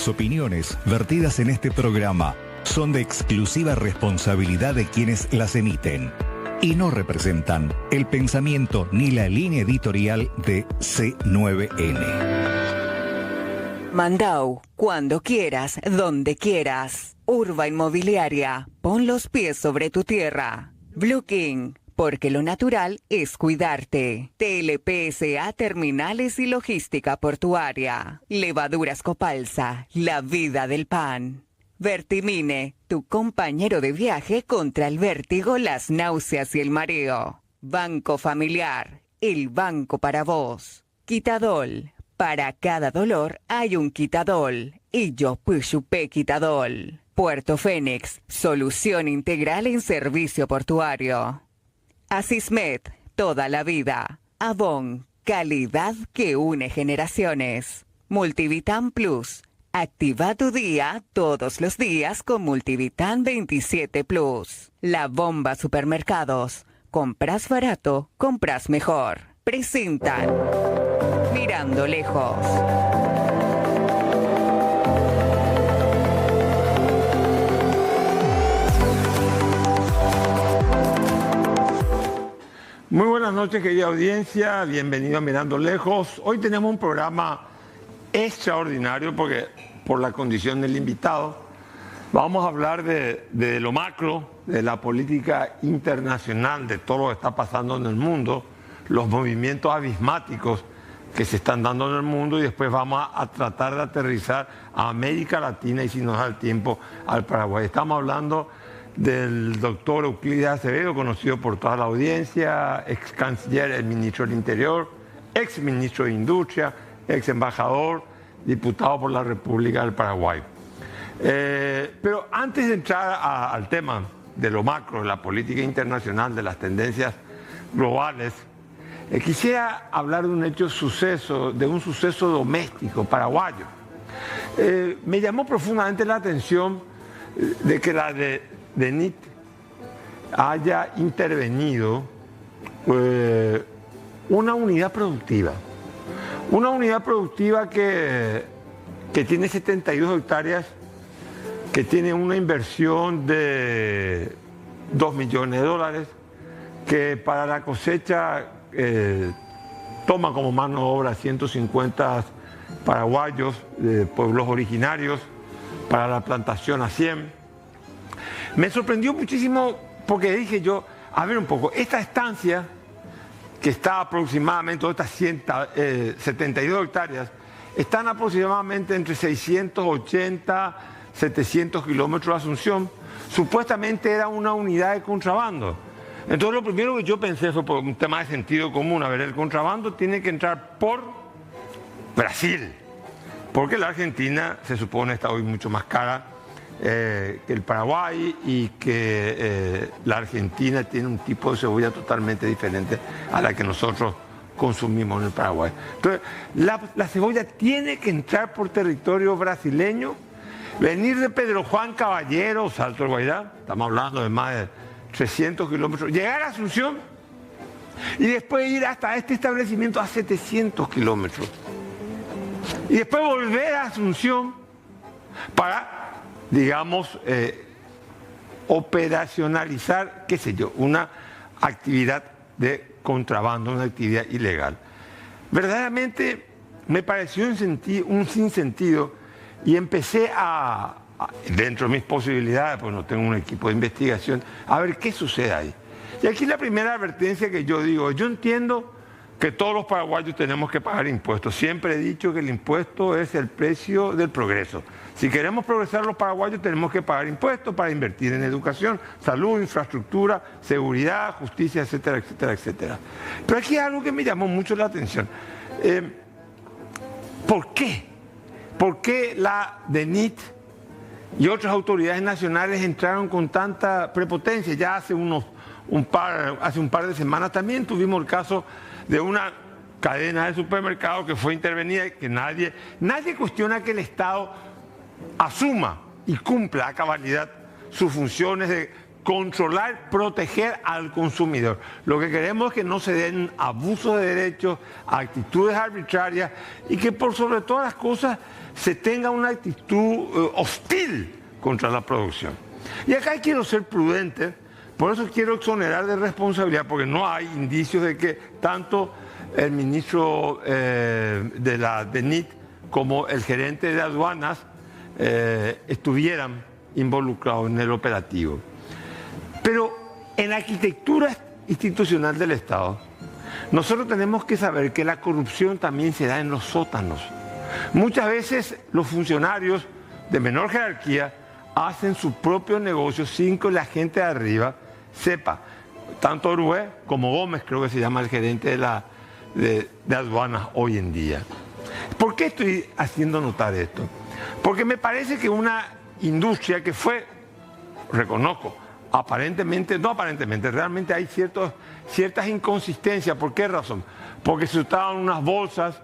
Las opiniones vertidas en este programa son de exclusiva responsabilidad de quienes las emiten y no representan el pensamiento ni la línea editorial de C9N. Mandau, cuando quieras, donde quieras. Urba Inmobiliaria, pon los pies sobre tu tierra. Blue King, porque lo natural es cuidarte. TLPSA Terminales y Logística Portuaria. Levaduras Copalsa, la vida del pan. Vertimine, tu compañero de viaje contra el vértigo, las náuseas y el mareo. Banco Familiar, el banco para vos. Quitadol, para cada dolor hay un Quitadol. Y yo chupé Quitadol. Puerto Fénix, solución integral en servicio portuario. Asismet, toda la vida. Avon, calidad que une generaciones. Multivitan Plus. Activa tu día todos los días con Multivitan 27 Plus. La Bomba Supermercados. Compras barato, compras mejor. Presentan Mirando Lejos. Muy buenas noches, querida audiencia. Bienvenido a Mirando Lejos. Hoy tenemos un programa extraordinario porque por la condición del invitado vamos a hablar de lo macro, de la política internacional, de todo lo que está pasando en el mundo, los movimientos abismáticos que se están dando en el mundo, y después vamos a tratar de aterrizar a América Latina y, si nos da el tiempo, al Paraguay. Estamos hablando del doctor Euclides Acevedo, conocido por toda la audiencia, ex canciller, el ministro del Interior, ex ministro de Industria, ex embajador, diputado por la República del Paraguay. Pero antes de entrar al tema de lo macro, de la política internacional, de las tendencias globales, quisiera hablar de un suceso doméstico paraguayo. Me llamó profundamente la atención de que la DENIT haya intervenido una unidad productiva. Una unidad productiva que tiene 72 hectáreas, que tiene una inversión de $2 millones, que para la cosecha toma como mano de obra 150 paraguayos de pueblos originarios, para la plantación a 100. Me sorprendió muchísimo porque dije yo, a ver un poco, esta estancia que está aproximadamente, estas 72 hectáreas, están aproximadamente entre 680, 700 kilómetros de Asunción. Supuestamente era una unidad de contrabando. Entonces lo primero que yo pensé fue por un tema de sentido común. A ver, el contrabando tiene que entrar por Brasil, porque la Argentina se supone está hoy mucho más cara que el Paraguay, y que la Argentina tiene un tipo de cebolla totalmente diferente a la que nosotros consumimos en el Paraguay. Entonces, la cebolla tiene que entrar por territorio brasileño, venir de Pedro Juan Caballero, Salto del Guairá, estamos hablando de más de 300 kilómetros, llegar a Asunción y después ir hasta este establecimiento a 700 kilómetros. Y después volver a Asunción para, digamos, operacionalizar, qué sé yo, una actividad de contrabando, una actividad ilegal. Verdaderamente me pareció un sinsentido, y empecé dentro de mis posibilidades, pues no tengo un equipo de investigación, a ver qué sucede ahí. Y aquí la primera advertencia que yo digo: yo entiendo que todos los paraguayos tenemos que pagar impuestos. Siempre he dicho que el impuesto es el precio del progreso. Si queremos progresar los paraguayos, tenemos que pagar impuestos para invertir en educación, salud, infraestructura, seguridad, justicia, etcétera, etcétera, etcétera. Pero aquí hay algo que me llamó mucho la atención. ¿Por qué? ¿Por qué la DENIT y otras autoridades nacionales entraron con tanta prepotencia? Ya hace un par de semanas también tuvimos el caso de una cadena de supermercados que fue intervenida, y que nadie cuestiona que el Estado asuma y cumpla a cabalidad sus funciones de controlar, proteger al consumidor. Lo que queremos es que no se den abusos de derechos, actitudes arbitrarias y que por sobre todas las cosas se tenga una actitud hostil contra la producción. Y acá quiero ser prudente, por eso quiero exonerar de responsabilidad, porque no hay indicios de que tanto el ministro de la DENIT como el gerente de aduanas estuvieran involucrados en el operativo. Pero en la arquitectura institucional del Estado, nosotros tenemos que saber que la corrupción también se da en los sótanos. Muchas veces los funcionarios de menor jerarquía hacen su propio negocio sin que la gente de arriba sepa. Tanto Orué como Gómez, creo que se llama el gerente de aduanas hoy en día. ¿Por qué estoy haciendo notar esto? Porque me parece que una industria que fue, reconozco, realmente hay ciertas inconsistencias. ¿Por qué razón? Porque se usaban unas bolsas,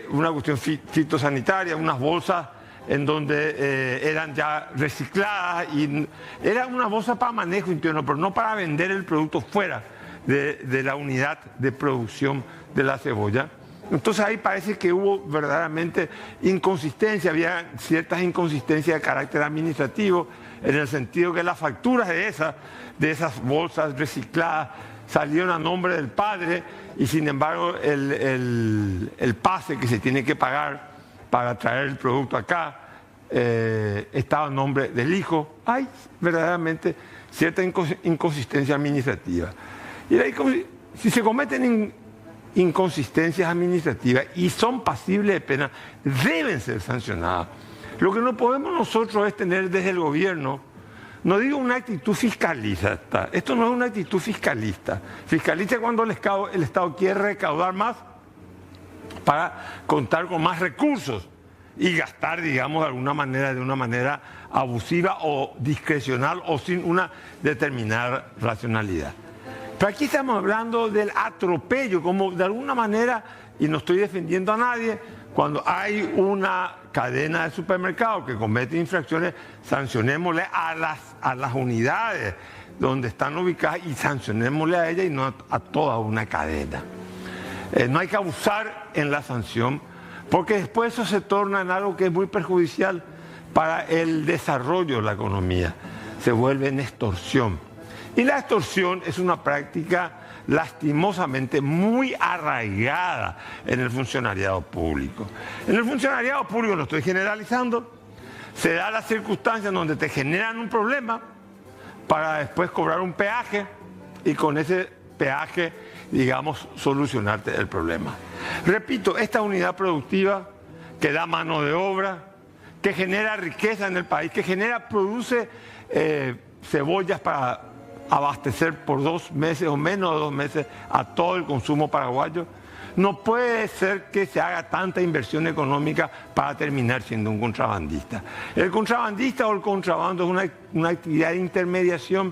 una cuestión fitosanitaria, unas bolsas en donde eran ya recicladas y eran una bolsa para manejo interno, pero no para vender el producto fuera de la unidad de producción de la cebolla. Entonces ahí parece que hubo verdaderamente inconsistencia, había ciertas inconsistencias de carácter administrativo, en el sentido que las facturas de esas bolsas recicladas salieron a nombre del padre y sin embargo el pase que se tiene que pagar para traer el producto acá estaba a nombre del hijo. Hay verdaderamente cierta inconsistencia administrativa. Y si se cometen inconsistencias administrativas y son pasibles de pena, deben ser sancionadas. Lo que no podemos nosotros es tener desde el gobierno, no digo una actitud fiscalista, esto no es una actitud fiscalista. Fiscalista es cuando el Estado quiere recaudar más para contar con más recursos y gastar, digamos, de una manera abusiva o discrecional o sin una determinada racionalidad. Pero aquí estamos hablando del atropello, como de alguna manera, y no estoy defendiendo a nadie, cuando hay una cadena de supermercados que comete infracciones, sancionémosle a las unidades donde están ubicadas y sancionémosle a ellas y no a toda una cadena. No hay que abusar en la sanción, porque después eso se torna en algo que es muy perjudicial para el desarrollo de la economía. Se vuelve en extorsión. Y la extorsión es una práctica lastimosamente muy arraigada en el funcionariado público. En el funcionariado público, no estoy generalizando, se da la circunstancia en donde te generan un problema para después cobrar un peaje y con ese peaje, digamos, solucionarte el problema. Repito, esta unidad productiva que da mano de obra, que genera riqueza en el país, que produce cebollas para abastecer por 2 meses o menos de 2 meses a todo el consumo paraguayo, no puede ser que se haga tanta inversión económica para terminar siendo un contrabandista. El contrabandista o el contrabando es una actividad de intermediación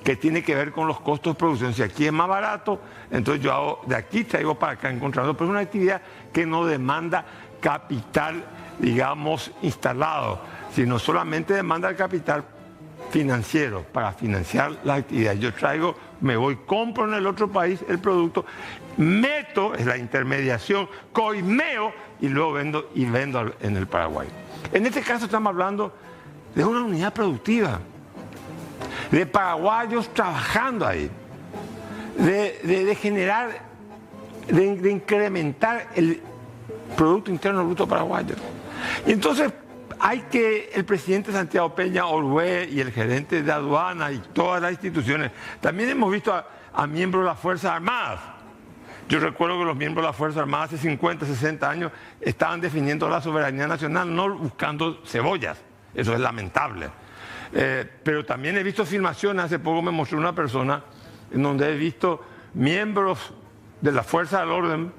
que tiene que ver con los costos de producción. Si aquí es más barato, entonces yo de aquí traigo para acá en contrabando, pero es una actividad que no demanda capital, digamos, instalado, sino solamente demanda el capital financiero para financiar la actividad. Yo traigo, me voy, compro en el otro país el producto, meto, es la intermediación, coimeo y luego vendo en el Paraguay. En este caso estamos hablando de una unidad productiva, de paraguayos trabajando ahí, de generar, de incrementar el Producto Interno Bruto paraguayo. Y entonces el presidente Santiago Peña Orué y el gerente de aduana y todas las instituciones, también hemos visto a miembros de las Fuerzas Armadas. Yo recuerdo que los miembros de las Fuerzas Armadas hace 50, 60 años estaban defendiendo la soberanía nacional, no buscando cebollas. Eso es lamentable. Pero también he visto filmaciones, hace poco me mostró una persona en donde he visto miembros de la Fuerza del Orden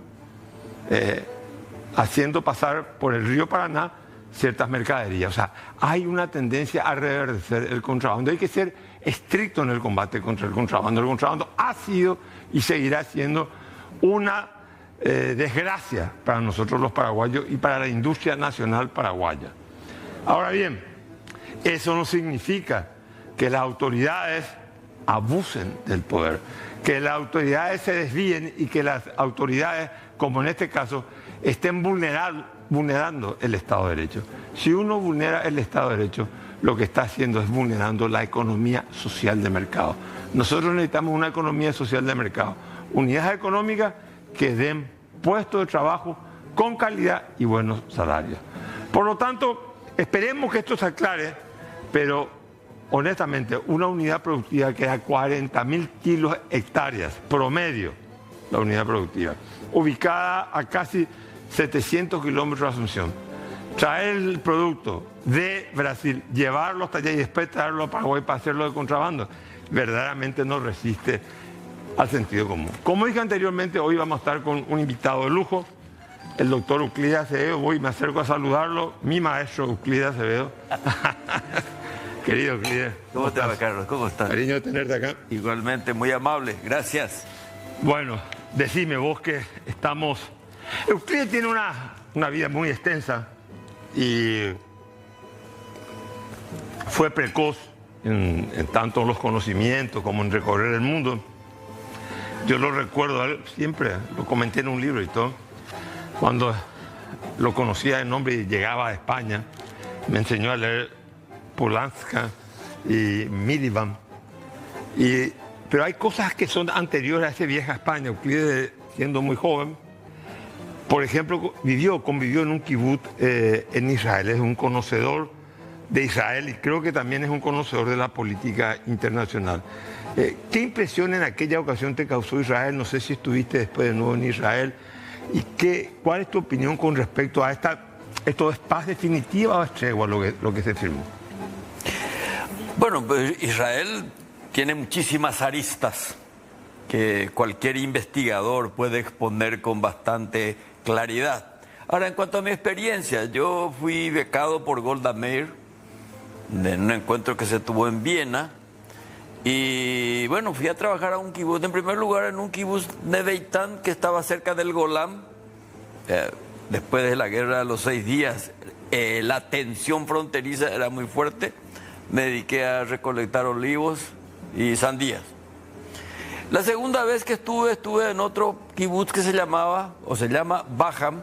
haciendo pasar por el río Paraná ciertas mercaderías. O sea, hay una tendencia a reverdecer el contrabando. Hay que ser estricto en el combate contra el contrabando. El contrabando ha sido y seguirá siendo una desgracia para nosotros los paraguayos y para la industria nacional paraguaya. Ahora bien, eso no significa que las autoridades abusen del poder, que las autoridades se desvíen y que las autoridades, como en este caso, estén vulnerando el Estado de Derecho. Si uno vulnera el Estado de Derecho, lo que está haciendo es vulnerando la economía social de mercado. Nosotros necesitamos una economía social de mercado, unidades económicas que den puestos de trabajo con calidad y buenos salarios. Por lo tanto, esperemos que esto se aclare, pero honestamente, una unidad productiva que da 40.000 kilos hectáreas promedio, la unidad productiva, ubicada a casi 700 kilómetros de Asunción. Traer el producto de Brasil, llevarlo hasta allá y después traerlo a Paraguay para hacerlo de contrabando, verdaderamente no resiste al sentido común. Como dije anteriormente, hoy vamos a estar con un invitado de lujo, el doctor Euclides Acevedo. Voy, me acerco a saludarlo, mi maestro Euclides Acevedo. Querido Euclides. ¿Cómo te va, Carlos? ¿Cómo estás? Cariño de tenerte acá. Igualmente, muy amable, gracias. Bueno, decime vos que estamos... Euclides tiene una vida muy extensa y fue precoz en tanto en los conocimientos como en recorrer el mundo. Yo lo recuerdo a él, siempre lo comenté en un libro y todo. Cuando lo conocía de nombre y llegaba a España, me enseñó a leer Polanska y Miliband. Pero hay cosas que son anteriores a esa vieja España. Euclides, siendo muy joven, por ejemplo, convivió en un kibutz en Israel. Es un conocedor de Israel y creo que también es un conocedor de la política internacional. ¿Qué impresión en aquella ocasión te causó Israel? No sé si estuviste después de nuevo en Israel. ¿Y cuál es tu opinión con respecto a esto es paz definitiva o es tregua lo que se firmó? Bueno, pues Israel tiene muchísimas aristas que cualquier investigador puede exponer con bastante claridad. Ahora, en cuanto a mi experiencia, yo fui becado por Golda Meir en un encuentro que se tuvo en Viena. Y bueno, fui a trabajar a un kibutz, en primer lugar en un kibutz Neve Eitan que estaba cerca del Golán. Después de la guerra de los 6 días, la tensión fronteriza era muy fuerte. Me dediqué a recolectar olivos y sandías. La segunda vez que estuve en otro kibutz que se llama Baham,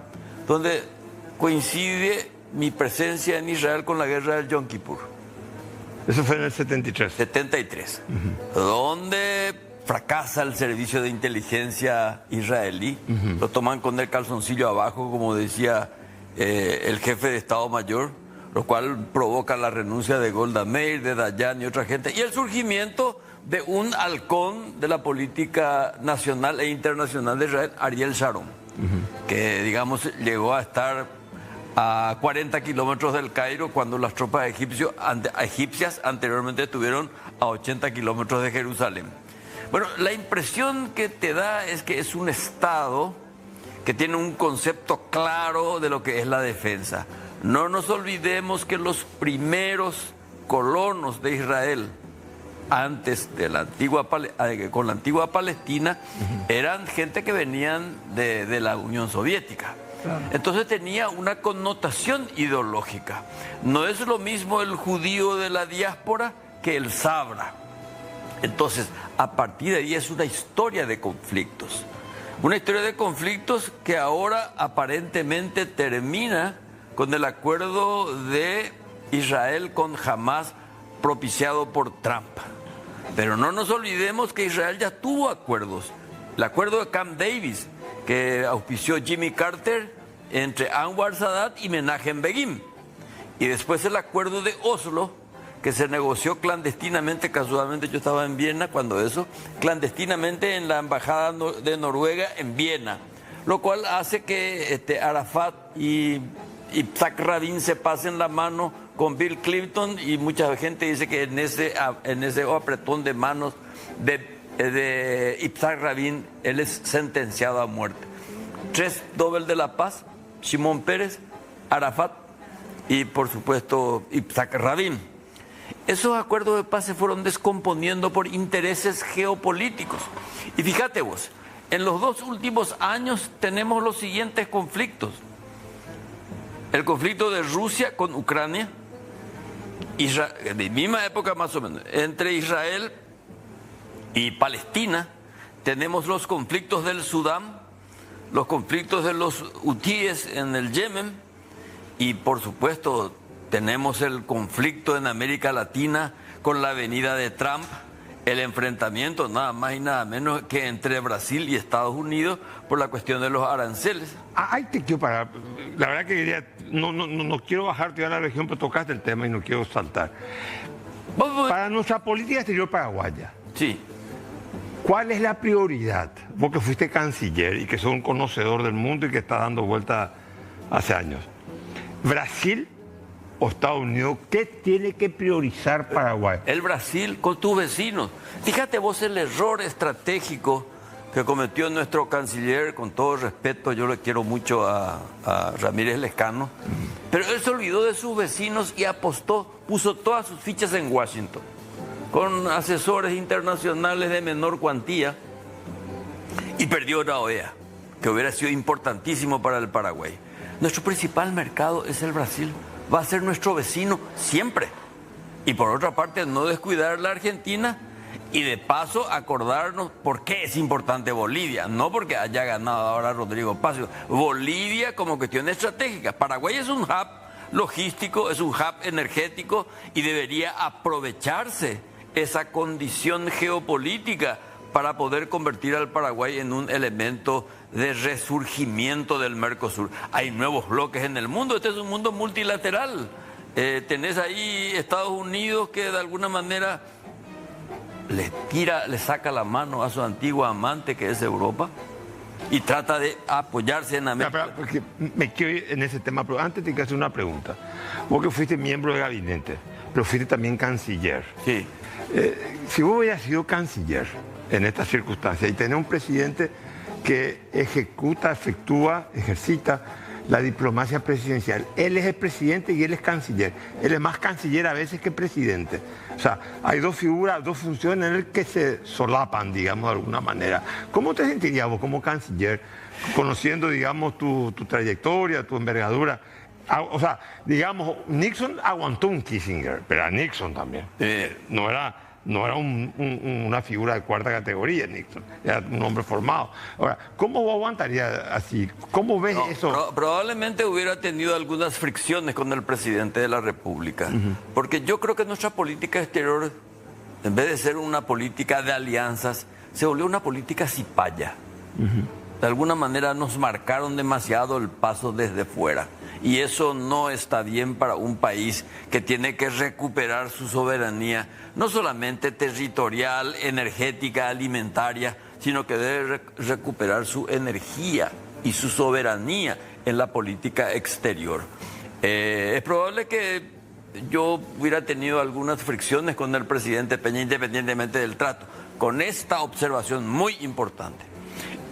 donde coincide mi presencia en Israel con la guerra del Yom Kippur. Eso fue en el 73. 73, donde fracasa el servicio de inteligencia israelí. Lo toman con el calzoncillo abajo, como decía el jefe de Estado Mayor, lo cual provoca la renuncia de Golda Meir, de Dayan y otra gente, y el surgimiento de un halcón de la política nacional e internacional de Israel, Ariel Sharon, que, digamos, llegó a estar a 40 kilómetros del Cairo cuando las tropas egipcias anteriormente estuvieron a 80 kilómetros de Jerusalén. Bueno, la impresión que te da es que es un Estado que tiene un concepto claro de lo que es la defensa. No nos olvidemos que los primeros colonos de Israel, antes de con la antigua Palestina, eran gente que venían de la Unión Soviética. Claro. Entonces tenía una connotación ideológica. No es lo mismo el judío de la diáspora que el sabra. Entonces, a partir de ahí es una historia de conflictos. Una historia de conflictos que ahora aparentemente termina con el acuerdo de Israel con Hamas propiciado por Trump. Pero no nos olvidemos que Israel ya tuvo acuerdos. El acuerdo de Camp Davis, que auspició Jimmy Carter entre Anwar Sadat y Menachem Begin. Y después el acuerdo de Oslo, que se negoció clandestinamente, casualmente yo estaba en Viena cuando eso, clandestinamente en la embajada de Noruega en Viena, lo cual hace que Arafat y Yitzhak Rabin se pasen la mano con Bill Clinton, y mucha gente dice que en ese apretón de manos de Yitzhak Rabin, él es sentenciado a muerte. 3 Nobel de la Paz: Shimon Peres, Arafat y por supuesto Yitzhak Rabin. Esos acuerdos de paz se fueron descomponiendo por intereses geopolíticos. Y fíjate vos, en los 2 últimos años tenemos los siguientes conflictos: el conflicto de Rusia con Ucrania, de misma época más o menos, entre Israel y Palestina, tenemos los conflictos del Sudán, los conflictos de los hutíes en el Yemen y por supuesto tenemos el conflicto en América Latina con la venida de Trump, el enfrentamiento nada más y nada menos que entre Brasil y Estados Unidos por la cuestión de los aranceles. Ahí te quiero parar. La verdad que quería, no quiero bajarte a la región, pero tocaste el tema y no quiero saltar. Para nuestra política exterior paraguaya, sí. ¿Cuál es la prioridad? Vos que fuiste canciller y que sos un conocedor del mundo y que está dando vuelta hace años. ¿Brasil o Estados Unidos? ¿Qué tiene que priorizar Paraguay? El Brasil con tus vecinos. Fíjate vos el error estratégico que cometió nuestro canciller, con todo respeto, yo le quiero mucho a Ramírez Lescano, pero él se olvidó de sus vecinos y apostó, puso todas sus fichas en Washington, con asesores internacionales de menor cuantía, y perdió la OEA, que hubiera sido importantísimo para el Paraguay. Nuestro principal mercado es el Brasil, va a ser nuestro vecino siempre. Y por otra parte, no descuidar la Argentina y de paso acordarnos por qué es importante Bolivia, no porque haya ganado ahora Rodrigo Paz. Bolivia como cuestión estratégica. Paraguay es un hub logístico, es un hub energético y debería aprovecharse esa condición geopolítica para poder convertir al Paraguay en un elemento de resurgimiento del Mercosur. Hay nuevos bloques en el mundo, este es un mundo multilateral. Tenés ahí Estados Unidos que de alguna manera le saca la mano a su antigua amante que es Europa y trata de apoyarse en América. Porque me quiero ir en ese tema, pero antes te quiero hacer una pregunta. Vos que fuiste miembro de gabinete, pero fuiste también canciller. Sí. Si vos hubieras sido canciller en estas circunstancias y tenés un presidente que ejercita la diplomacia presidencial. Él es el presidente y él es canciller. Él es más canciller a veces que presidente. O sea, hay dos figuras, dos funciones en las que se solapan, digamos, de alguna manera. ¿Cómo te sentirías vos como canciller, conociendo, digamos, tu trayectoria, tu envergadura? O sea, digamos, Nixon aguantó un Kissinger, pero a Nixon también. No era una figura de cuarta categoría, Nixon. Era un hombre formado. Ahora, ¿cómo vos aguantarías así? ¿Cómo ves eso? Probablemente hubiera tenido algunas fricciones con el presidente de la República. Porque yo creo que nuestra política exterior, en vez de ser una política de alianzas, se volvió una política cipaya. De alguna manera nos marcaron demasiado el paso desde fuera. Y eso no está bien para un país que tiene que recuperar su soberanía, no solamente territorial, energética, alimentaria, sino que debe recuperar su energía y su soberanía en la política exterior. Es probable que yo hubiera tenido algunas fricciones con el presidente Peña, independientemente del trato, con esta observación muy importante.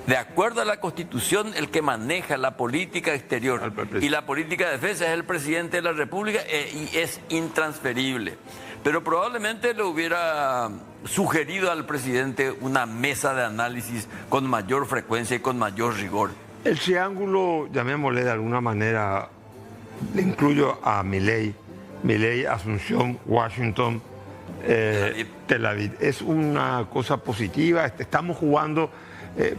De acuerdo a la Constitución, el que maneja la política exterior y la política de defensa es el presidente de la República y es intransferible. Pero probablemente le hubiera sugerido al presidente una mesa de análisis con mayor frecuencia y con mayor rigor. El triángulo, llamémosle de alguna manera, le incluyo a Milei, Asunción, Washington, Tel Aviv. Es una cosa positiva, estamos jugando...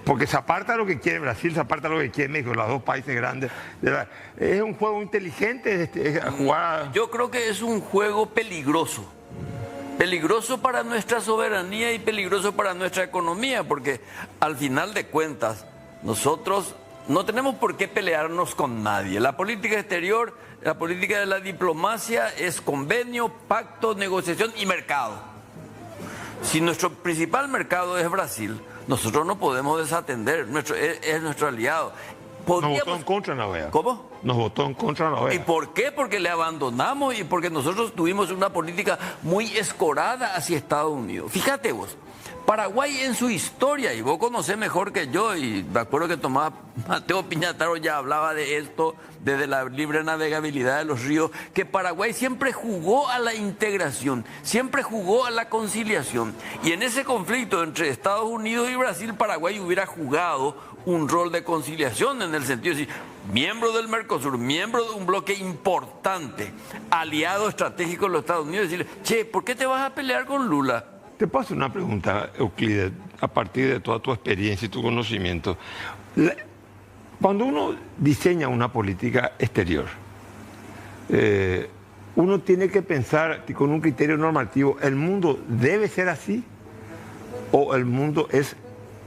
porque se aparta lo que quiere Brasil, se aparta lo que quiere México, los dos países grandes. Es un juego inteligente jugar. Yo creo que es un juego peligroso. Peligroso para nuestra soberanía y peligroso para nuestra economía, porque al final de cuentas nosotros no tenemos por qué pelearnos con nadie. La política exterior, la política de la diplomacia es convenio, pacto, negociación y mercado. Si nuestro principal mercado es Brasil, nosotros no podemos desatender, es nuestro aliado. Nos votó en contra en la OEA. ¿Cómo? Nos votó en contra en la OEA. ¿Y por qué? Porque le abandonamos y porque nosotros tuvimos una política muy escorada hacia Estados Unidos. Fíjate vos, Paraguay en su historia, y vos conocés mejor que yo, y me acuerdo que Mateo Piñataro ya hablaba de esto desde la libre navegabilidad de los ríos, que Paraguay siempre jugó a la integración, siempre jugó a la conciliación. Y en ese conflicto entre Estados Unidos y Brasil, Paraguay hubiera jugado un rol de conciliación en el sentido de decir, miembro del Mercosur, miembro de un bloque importante, aliado estratégico de los Estados Unidos, decirle, che, ¿por qué te vas a pelear con Lula? te puedo hacer una pregunta, Euclides, a partir de toda tu experiencia y tu conocimiento. Cuando uno diseña una política exterior, uno tiene que pensar con un criterio normativo, ¿el mundo debe ser así o el mundo es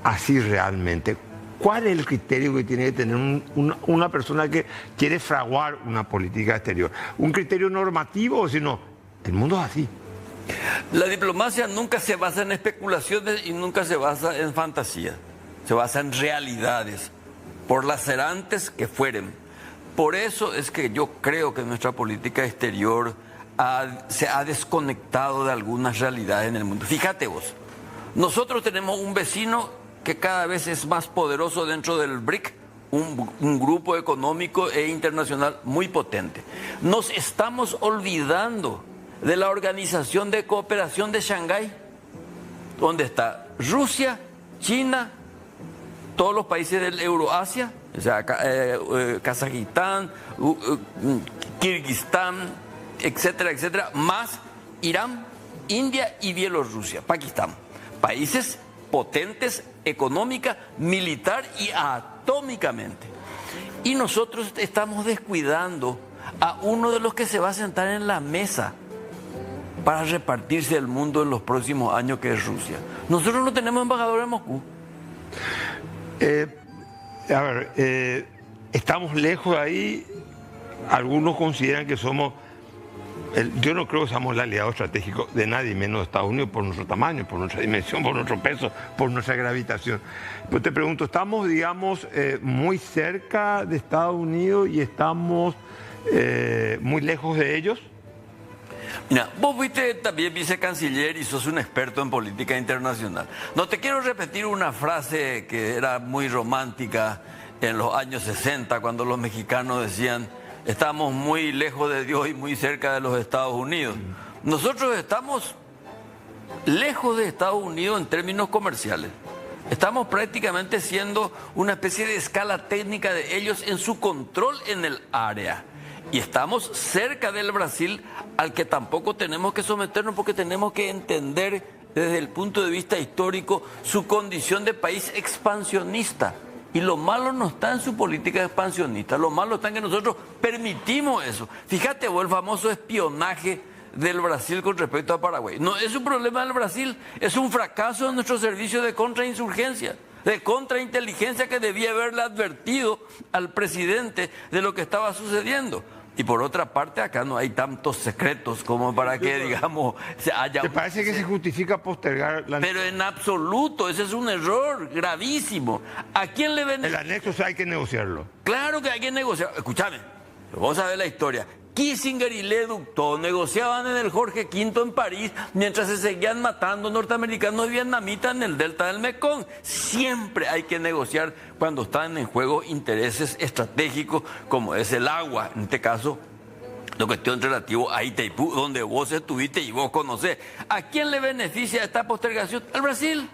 así realmente? ¿Cuál es el criterio que tiene que tener una persona que quiere fraguar una política exterior? ¿Un criterio normativo o si no, el mundo es así? La diplomacia nunca se basa en especulaciones y nunca se basa en fantasía. Se basa en realidades, por lacerantes que fueren. Por eso es que yo creo que nuestra política exterior se ha desconectado de algunas realidades en el mundo. Fíjate vos, nosotros tenemos un vecino que cada vez es más poderoso dentro del BRIC, un grupo económico e internacional muy potente. Nos estamos olvidando de la Organización de Cooperación de Shanghái, donde está Rusia, China, todos los países del Euroasia, o sea, Kazajistán, Kirguistán, etcétera, etcétera, más Irán, India y Bielorrusia, Pakistán. Países potentes económica, militar y atómicamente. Y nosotros estamos descuidando a uno de los que se va a sentar en la mesa para repartirse el mundo en los próximos años, que es Rusia. Nosotros no tenemos embajador en Moscú. Estamos lejos de ahí. Algunos consideran que somos... yo no creo que seamos el aliado estratégico de nadie, menos de Estados Unidos, por nuestro tamaño, por nuestra dimensión, por nuestro peso, por nuestra gravitación. Pues te pregunto, ¿estamos, digamos, muy cerca de Estados Unidos y estamos muy lejos de ellos? Mira, vos fuiste también vicecanciller y sos un experto en política internacional. No te quiero repetir una frase que era muy romántica en los años 60, cuando los mexicanos decían: estamos muy lejos de Dios y muy cerca de los Estados Unidos. Nosotros estamos lejos de Estados Unidos en términos comerciales. Estamos prácticamente siendo una especie de escala técnica de ellos en su control en el área. Y estamos cerca del Brasil, al que tampoco tenemos que someternos, porque tenemos que entender desde el punto de vista histórico su condición de país expansionista. Y lo malo no está en su política expansionista, lo malo está en que nosotros permitimos eso. Fíjate vos, el famoso espionaje del Brasil con respecto a Paraguay. No es un problema del Brasil, es un fracaso de nuestro servicio de contrainsurgencia, de contrainteligencia, que debía haberle advertido al presidente de lo que estaba sucediendo. Y por otra parte, acá no hay tantos secretos como para que, digamos, haya... ¿Te parece que se justifica postergar la... Pero en absoluto, ese es un error gravísimo. ¿A quién le beneficia? El anexo, o sea, hay que negociarlo. Claro que hay que negociar. Escúchame, vamos a ver la historia. Kissinger y Le Duc negociaban en el Jorge V en París mientras se seguían matando norteamericanos y vietnamitas en el delta del Mekong. Siempre hay que negociar cuando están en juego intereses estratégicos como es el agua, en este caso la cuestión relativa a Itaipú, donde vos estuviste y vos conocés. ¿A quién le beneficia esta postergación? Al Brasil.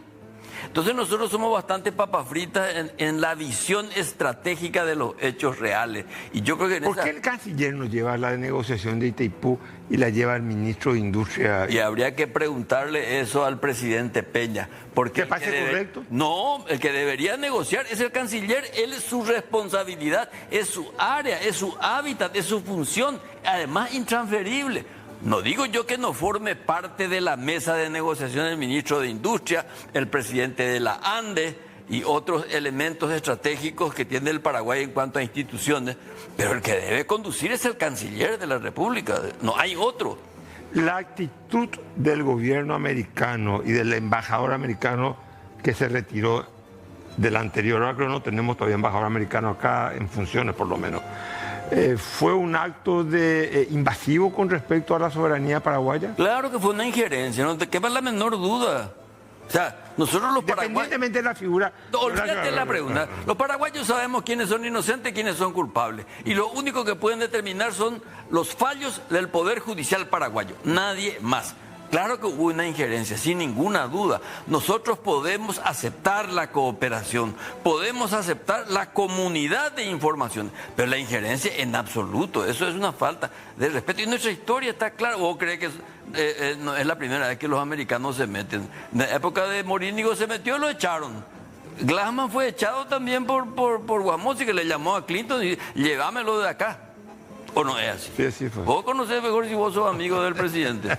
Entonces nosotros somos bastante papas fritas en la visión estratégica de los hechos reales. Y yo creo que ¿Por qué el canciller no lleva la negociación de Itaipú y la lleva el ministro de Industria? Y habría que preguntarle eso al presidente Peña. Porque ¿Te parece correcto? No, el que debería negociar es el canciller. Él es su responsabilidad, es su área, es su hábitat, es su función, además intransferible. No digo yo que no forme parte de la mesa de negociación el ministro de Industria, el presidente de la ANDE y otros elementos estratégicos que tiene el Paraguay en cuanto a instituciones, pero el que debe conducir es el canciller de la República, no hay otro. La actitud del gobierno americano y del embajador americano que se retiró del anterior, ahora creo que no tenemos todavía embajador americano acá en funciones por lo menos, ¿fue un acto de invasivo con respecto a la soberanía paraguaya? Claro que fue una injerencia, no te quepa la menor duda. O sea, nosotros los paraguayos... Independientemente de la figura... No, olvídate la pregunta. Los paraguayos sabemos quiénes son inocentes y quiénes son culpables. Y lo único que pueden determinar son los fallos del Poder Judicial paraguayo. Nadie más. Claro que hubo una injerencia, sin ninguna duda. Nosotros podemos aceptar la cooperación, podemos aceptar la comunidad de información, pero la injerencia en absoluto, eso es una falta de respeto. Y nuestra historia está clara. ¿Vos crees que no es la primera vez que los americanos se meten. En la época de Morínigo se metió y lo echaron. Glassman fue echado también por Guamosi, que le llamó a Clinton y llévamelo de acá. ¿O no es así? Sí, así fue. Vos conocés mejor si vos sos amigo del presidente.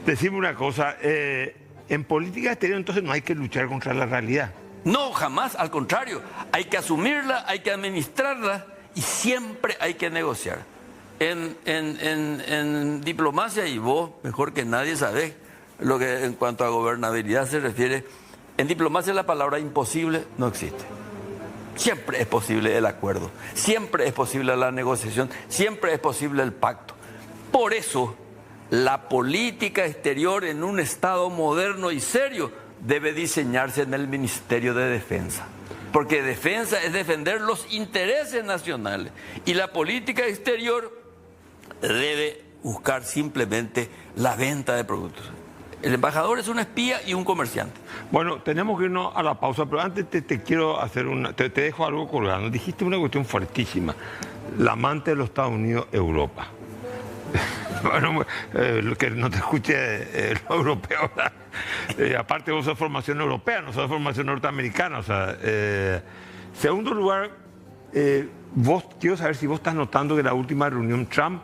Decime una cosa, en política exterior entonces no hay que luchar contra la realidad. No, jamás, al contrario. Hay que asumirla, hay que administrarla y siempre hay que negociar. En diplomacia, y vos mejor que nadie sabés lo que en cuanto a gobernabilidad se refiere, en diplomacia la palabra imposible no existe. Siempre es posible el acuerdo, siempre es posible la negociación, siempre es posible el pacto. Por eso, la política exterior en un Estado moderno y serio debe diseñarse en el Ministerio de Defensa. Porque defensa es defender los intereses nacionales. Y la política exterior debe buscar simplemente la venta de productos. El embajador es un espía y un comerciante. Bueno, tenemos que irnos a la pausa, pero antes te quiero hacer te dejo algo colgando. Dijiste una cuestión fuertísima. La amante de los Estados Unidos, Europa. Bueno, que no te escuche los europeos. Aparte vos sos formación europea, no sos formación norteamericana. O sea, segundo lugar, quiero saber si vos estás notando que en la última reunión Trump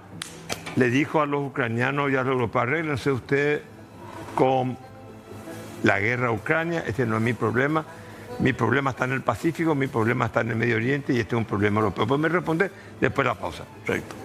le dijo a los ucranianos y a los europeos: arréglense ustedes con la guerra a Ucrania, este no es mi problema está en el Pacífico, mi problema está en el Medio Oriente y este es un problema europeo. Pues me responde después de la pausa. Perfecto.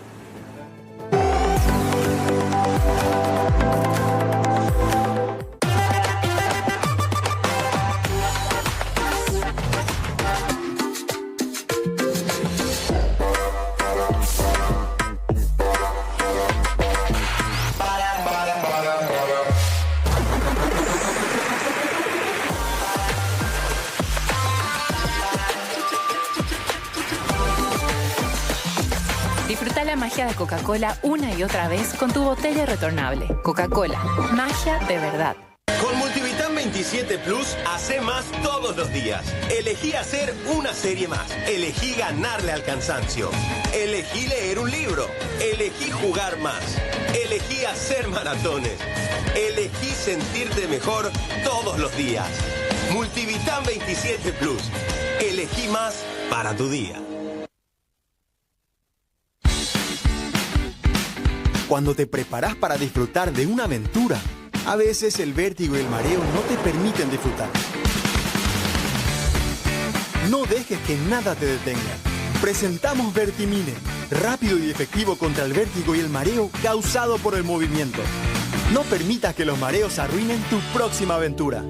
Disfruta la magia de Coca-Cola una y otra vez con tu botella retornable. Coca-Cola, magia de verdad. Con Multivitam 27 Plus, hace más todos los días. Elegí hacer una serie más. Elegí ganarle al cansancio. Elegí leer un libro. Elegí jugar más. Elegí hacer maratones. Elegí sentirte mejor todos los días. Multivitam 27 Plus. Elegí más para tu día. Cuando te preparas para disfrutar de una aventura, a veces el vértigo y el mareo no te permiten disfrutar. No dejes que nada te detenga. Presentamos Vertimine, rápido y efectivo contra el vértigo y el mareo causado por el movimiento. No permitas que los mareos arruinen tu próxima aventura.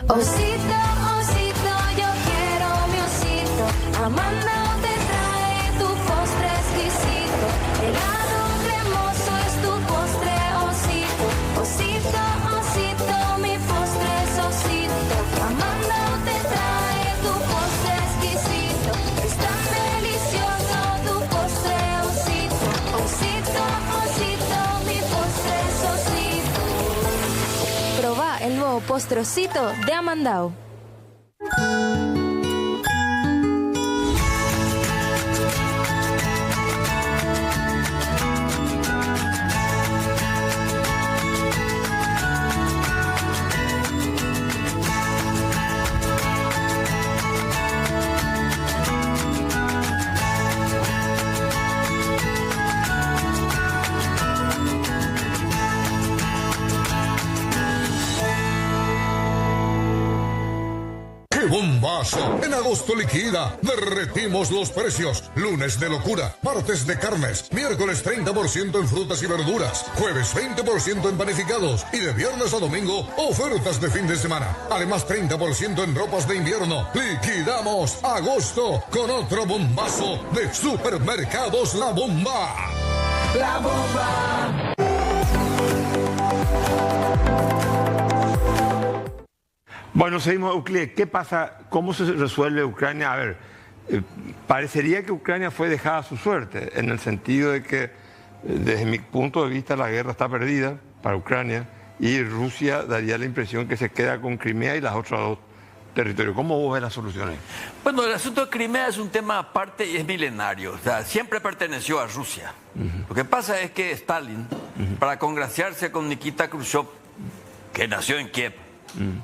Osito, osito, yo quiero mi osito. Amanda te trae tu postre exquisito. Helado cremoso es tu postre, osito. Osito, osito, mi postre es osito. Amanda te trae tu postre exquisito. Es tan delicioso tu postre, osito. Osito, osito, mi postre es osito. Proba el nuevo postre osito de Amandao. ¡Bombazo! En agosto liquida, derretimos los precios. Lunes de locura, martes de carnes, miércoles 30% en frutas y verduras, jueves 20% en panificados y de viernes a domingo ofertas de fin de semana. Además 30% en ropas de invierno. Liquidamos agosto con otro bombazo de Supermercados La Bomba. La Bomba. Bueno, seguimos, Euclid. ¿Qué pasa? ¿Cómo se resuelve Ucrania? A ver, parecería que Ucrania fue dejada a su suerte, en el sentido de que, desde mi punto de vista, la guerra está perdida para Ucrania y Rusia daría la impresión que se queda con Crimea y las otras dos territorio. ¿Cómo vos ves las soluciones? Bueno, el asunto de Crimea es un tema aparte y es milenario. O sea, siempre perteneció a Rusia. Lo que pasa es que Stalin, para congraciarse con Nikita Khrushchev, que nació en Kiev,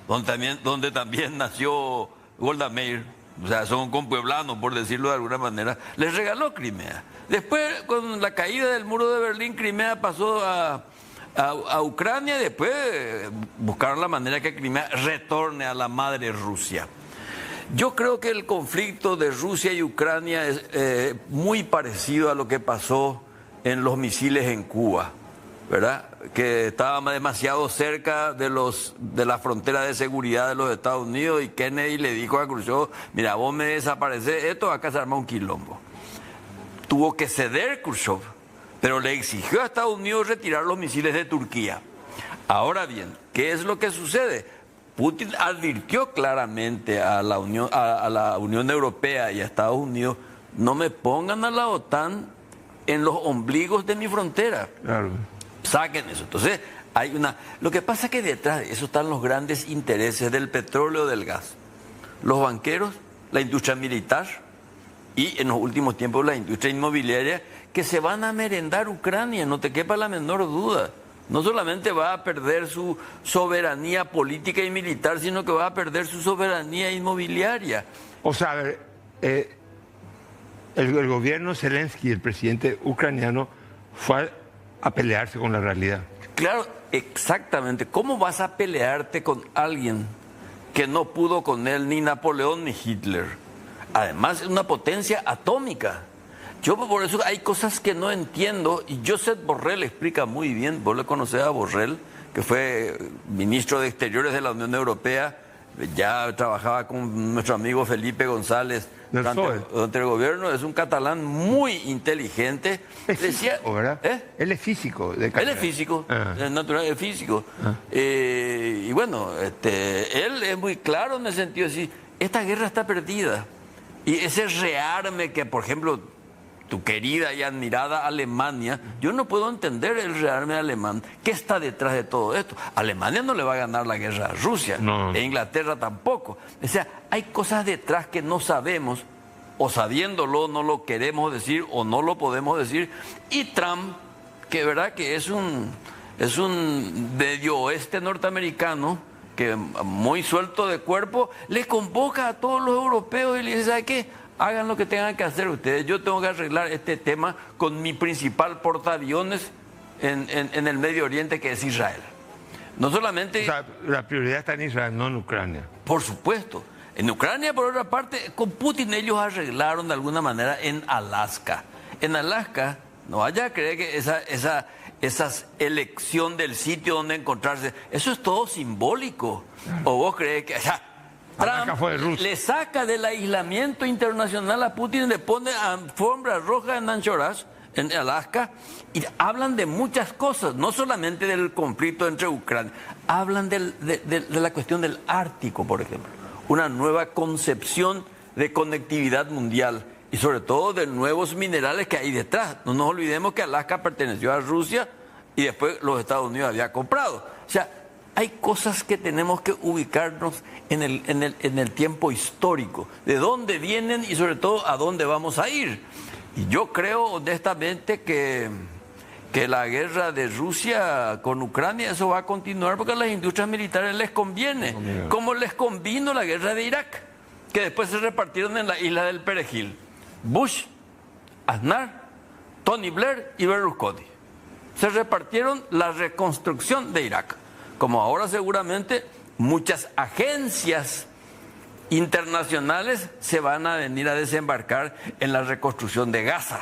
donde también nació Golda Meir, o sea, son compueblanos, por decirlo de alguna manera, les regaló Crimea. Después, con la caída del muro de Berlín, Crimea pasó a Ucrania, y después buscaron la manera que Crimea retorne a la madre Rusia. Yo creo que el conflicto de Rusia y Ucrania es muy parecido a lo que pasó en los misiles en Cuba, ¿verdad? Que estaba demasiado cerca de la frontera de seguridad de los Estados Unidos, y Kennedy le dijo a Khrushchev: mira, vos me desapareces esto, acá se arma un quilombo. Tuvo que ceder Khrushchev, pero le exigió a Estados Unidos retirar los misiles de Turquía. Ahora bien, ¿qué es lo que sucede? Putin advirtió claramente a la Unión Europea y a Estados Unidos: no me pongan a la OTAN en los ombligos de mi frontera. Claro. Saquen eso. Entonces, lo que pasa es que detrás de eso están los grandes intereses del petróleo, del gas. Los banqueros, la industria militar y, en los últimos tiempos, la industria inmobiliaria, que se van a merendar Ucrania, no te quepa la menor duda. No solamente va a perder su soberanía política y militar, sino que va a perder su soberanía inmobiliaria. O sea, a ver, el gobierno Zelensky, el presidente ucraniano, fue a pelearse con la realidad. Claro, exactamente. ¿Cómo vas a pelearte con alguien que no pudo con él ni Napoleón ni Hitler? Además, es una potencia atómica. Yo por eso hay cosas que no entiendo, y Josep Borrell explica muy bien. Vos le conocés a Borrell, que fue ministro de Exteriores de la Unión Europea, ya trabajaba con nuestro amigo Felipe González durante el gobierno. Es un catalán muy inteligente. Es físico, ¿verdad? Él es físico. Él es físico, es natural, es físico. Y bueno, él es muy claro en el sentido de decir: esta guerra está perdida. Y ese rearme que, por ejemplo, tu querida y admirada Alemania, yo no puedo entender el rearme alemán. ¿Qué está detrás de todo esto? Alemania no le va a ganar la guerra a Rusia, e Inglaterra tampoco. O sea, hay cosas detrás que no sabemos, o sabiéndolo no lo queremos decir, o no lo podemos decir. Y Trump, que verdad que es un medio oeste norteamericano, que muy suelto de cuerpo, le convoca a todos los europeos y le dice: ¿sabe qué? Hagan lo que tengan que hacer ustedes. Yo tengo que arreglar este tema con mi principal portaaviones en el Medio Oriente, que es Israel. No solamente... O sea, la prioridad está en Israel, no en Ucrania. Por supuesto. En Ucrania, por otra parte, con Putin ellos arreglaron de alguna manera en Alaska. En Alaska, no vaya a creer que esa elección del sitio donde encontrarse, eso es todo simbólico. Claro. ¿O vos crees que... Trump le saca del aislamiento internacional a Putin, le pone alfombra roja en Anchorage, en Alaska, y hablan de muchas cosas, no solamente del conflicto entre Ucrania, hablan de la cuestión del Ártico, por ejemplo, una nueva concepción de conectividad mundial y sobre todo de nuevos minerales que hay detrás. No nos olvidemos que Alaska perteneció a Rusia y después los Estados Unidos había comprado. O sea, hay cosas que tenemos que ubicarnos en el tiempo histórico, de dónde vienen y sobre todo a dónde vamos a ir. Y yo creo honestamente que la guerra de Rusia con Ucrania, eso va a continuar porque a las industrias militares les conviene, como les convino la guerra de Irak, que después se repartieron en la isla del Perejil. Bush, Aznar, Tony Blair y Berlusconi se repartieron la reconstrucción de Irak. Como ahora seguramente muchas agencias internacionales se van a venir a desembarcar en la reconstrucción de Gaza.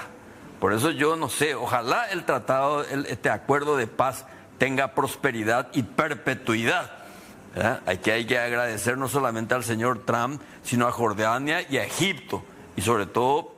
Por eso yo no sé, ojalá el tratado, este acuerdo de paz tenga prosperidad y perpetuidad. Hay que agradecer no solamente al señor Trump, sino a Jordania y a Egipto, y sobre todo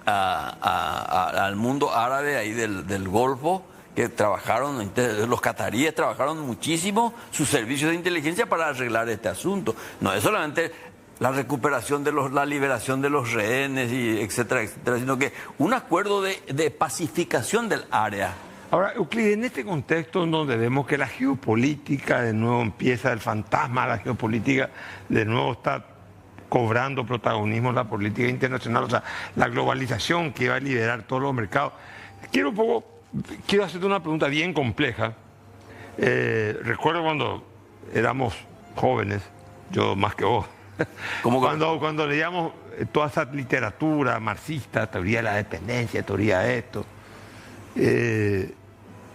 al mundo árabe ahí del Golfo, que trabajaron, los cataríes trabajaron muchísimo sus servicios de inteligencia para arreglar este asunto. No es solamente la recuperación de la liberación de los rehenes, y etcétera, etcétera, sino que un acuerdo de pacificación del área Ahora, Euclides, en este contexto en donde vemos que la geopolítica de nuevo empieza, el fantasma de la geopolítica de nuevo está cobrando protagonismo en la política internacional, o sea, la globalización que va a liberar todos los mercados. Quiero hacerte una pregunta bien compleja. Recuerdo cuando éramos jóvenes, yo más que vos, cuando leíamos toda esa literatura marxista, teoría de la dependencia, teoría de esto,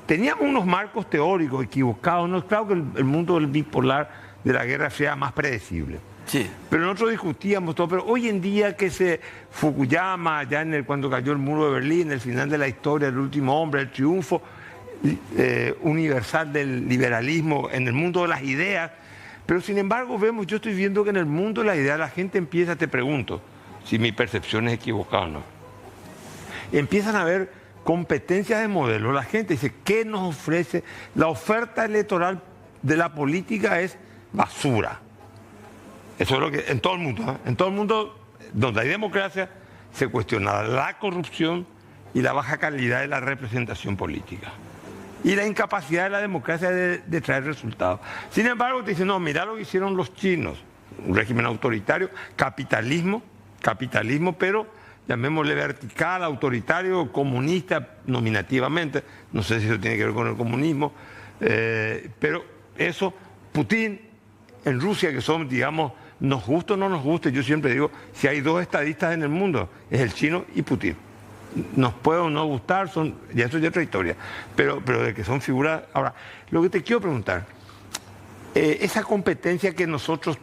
teníamos unos marcos teóricos equivocados, ¿no? Claro que el mundo del bipolar de la Guerra Fría era más predecible. Sí. Pero nosotros discutíamos todo, pero hoy en día que Fukuyama, ya cuando cayó el muro de Berlín, el final de la historia, el último hombre, el triunfo universal del liberalismo en el mundo de las ideas, pero sin embargo yo estoy viendo que en el mundo de las ideas la gente empieza, te pregunto, si mi percepción es equivocada o no, empiezan a haber competencias de modelos. La gente dice, ¿qué nos ofrece? La oferta electoral de la política es basura. Eso es lo que en todo el mundo, ¿eh? En todo el mundo donde hay democracia se cuestiona la corrupción y la baja calidad de la representación política y la incapacidad de la democracia de traer resultados. Sin embargo, te dicen, no, mira lo que hicieron los chinos, un régimen autoritario, capitalismo, pero llamémosle vertical, autoritario, comunista nominativamente, no sé si eso tiene que ver con el comunismo, pero eso, Putin en Rusia, que son, digamos, nos guste o no nos guste, yo siempre digo, si hay dos estadistas en el mundo, es el chino y Putin. Nos puede o no gustar, ya eso es otra historia, pero de que son figuras. Ahora, lo que te quiero preguntar, esa competencia que nosotros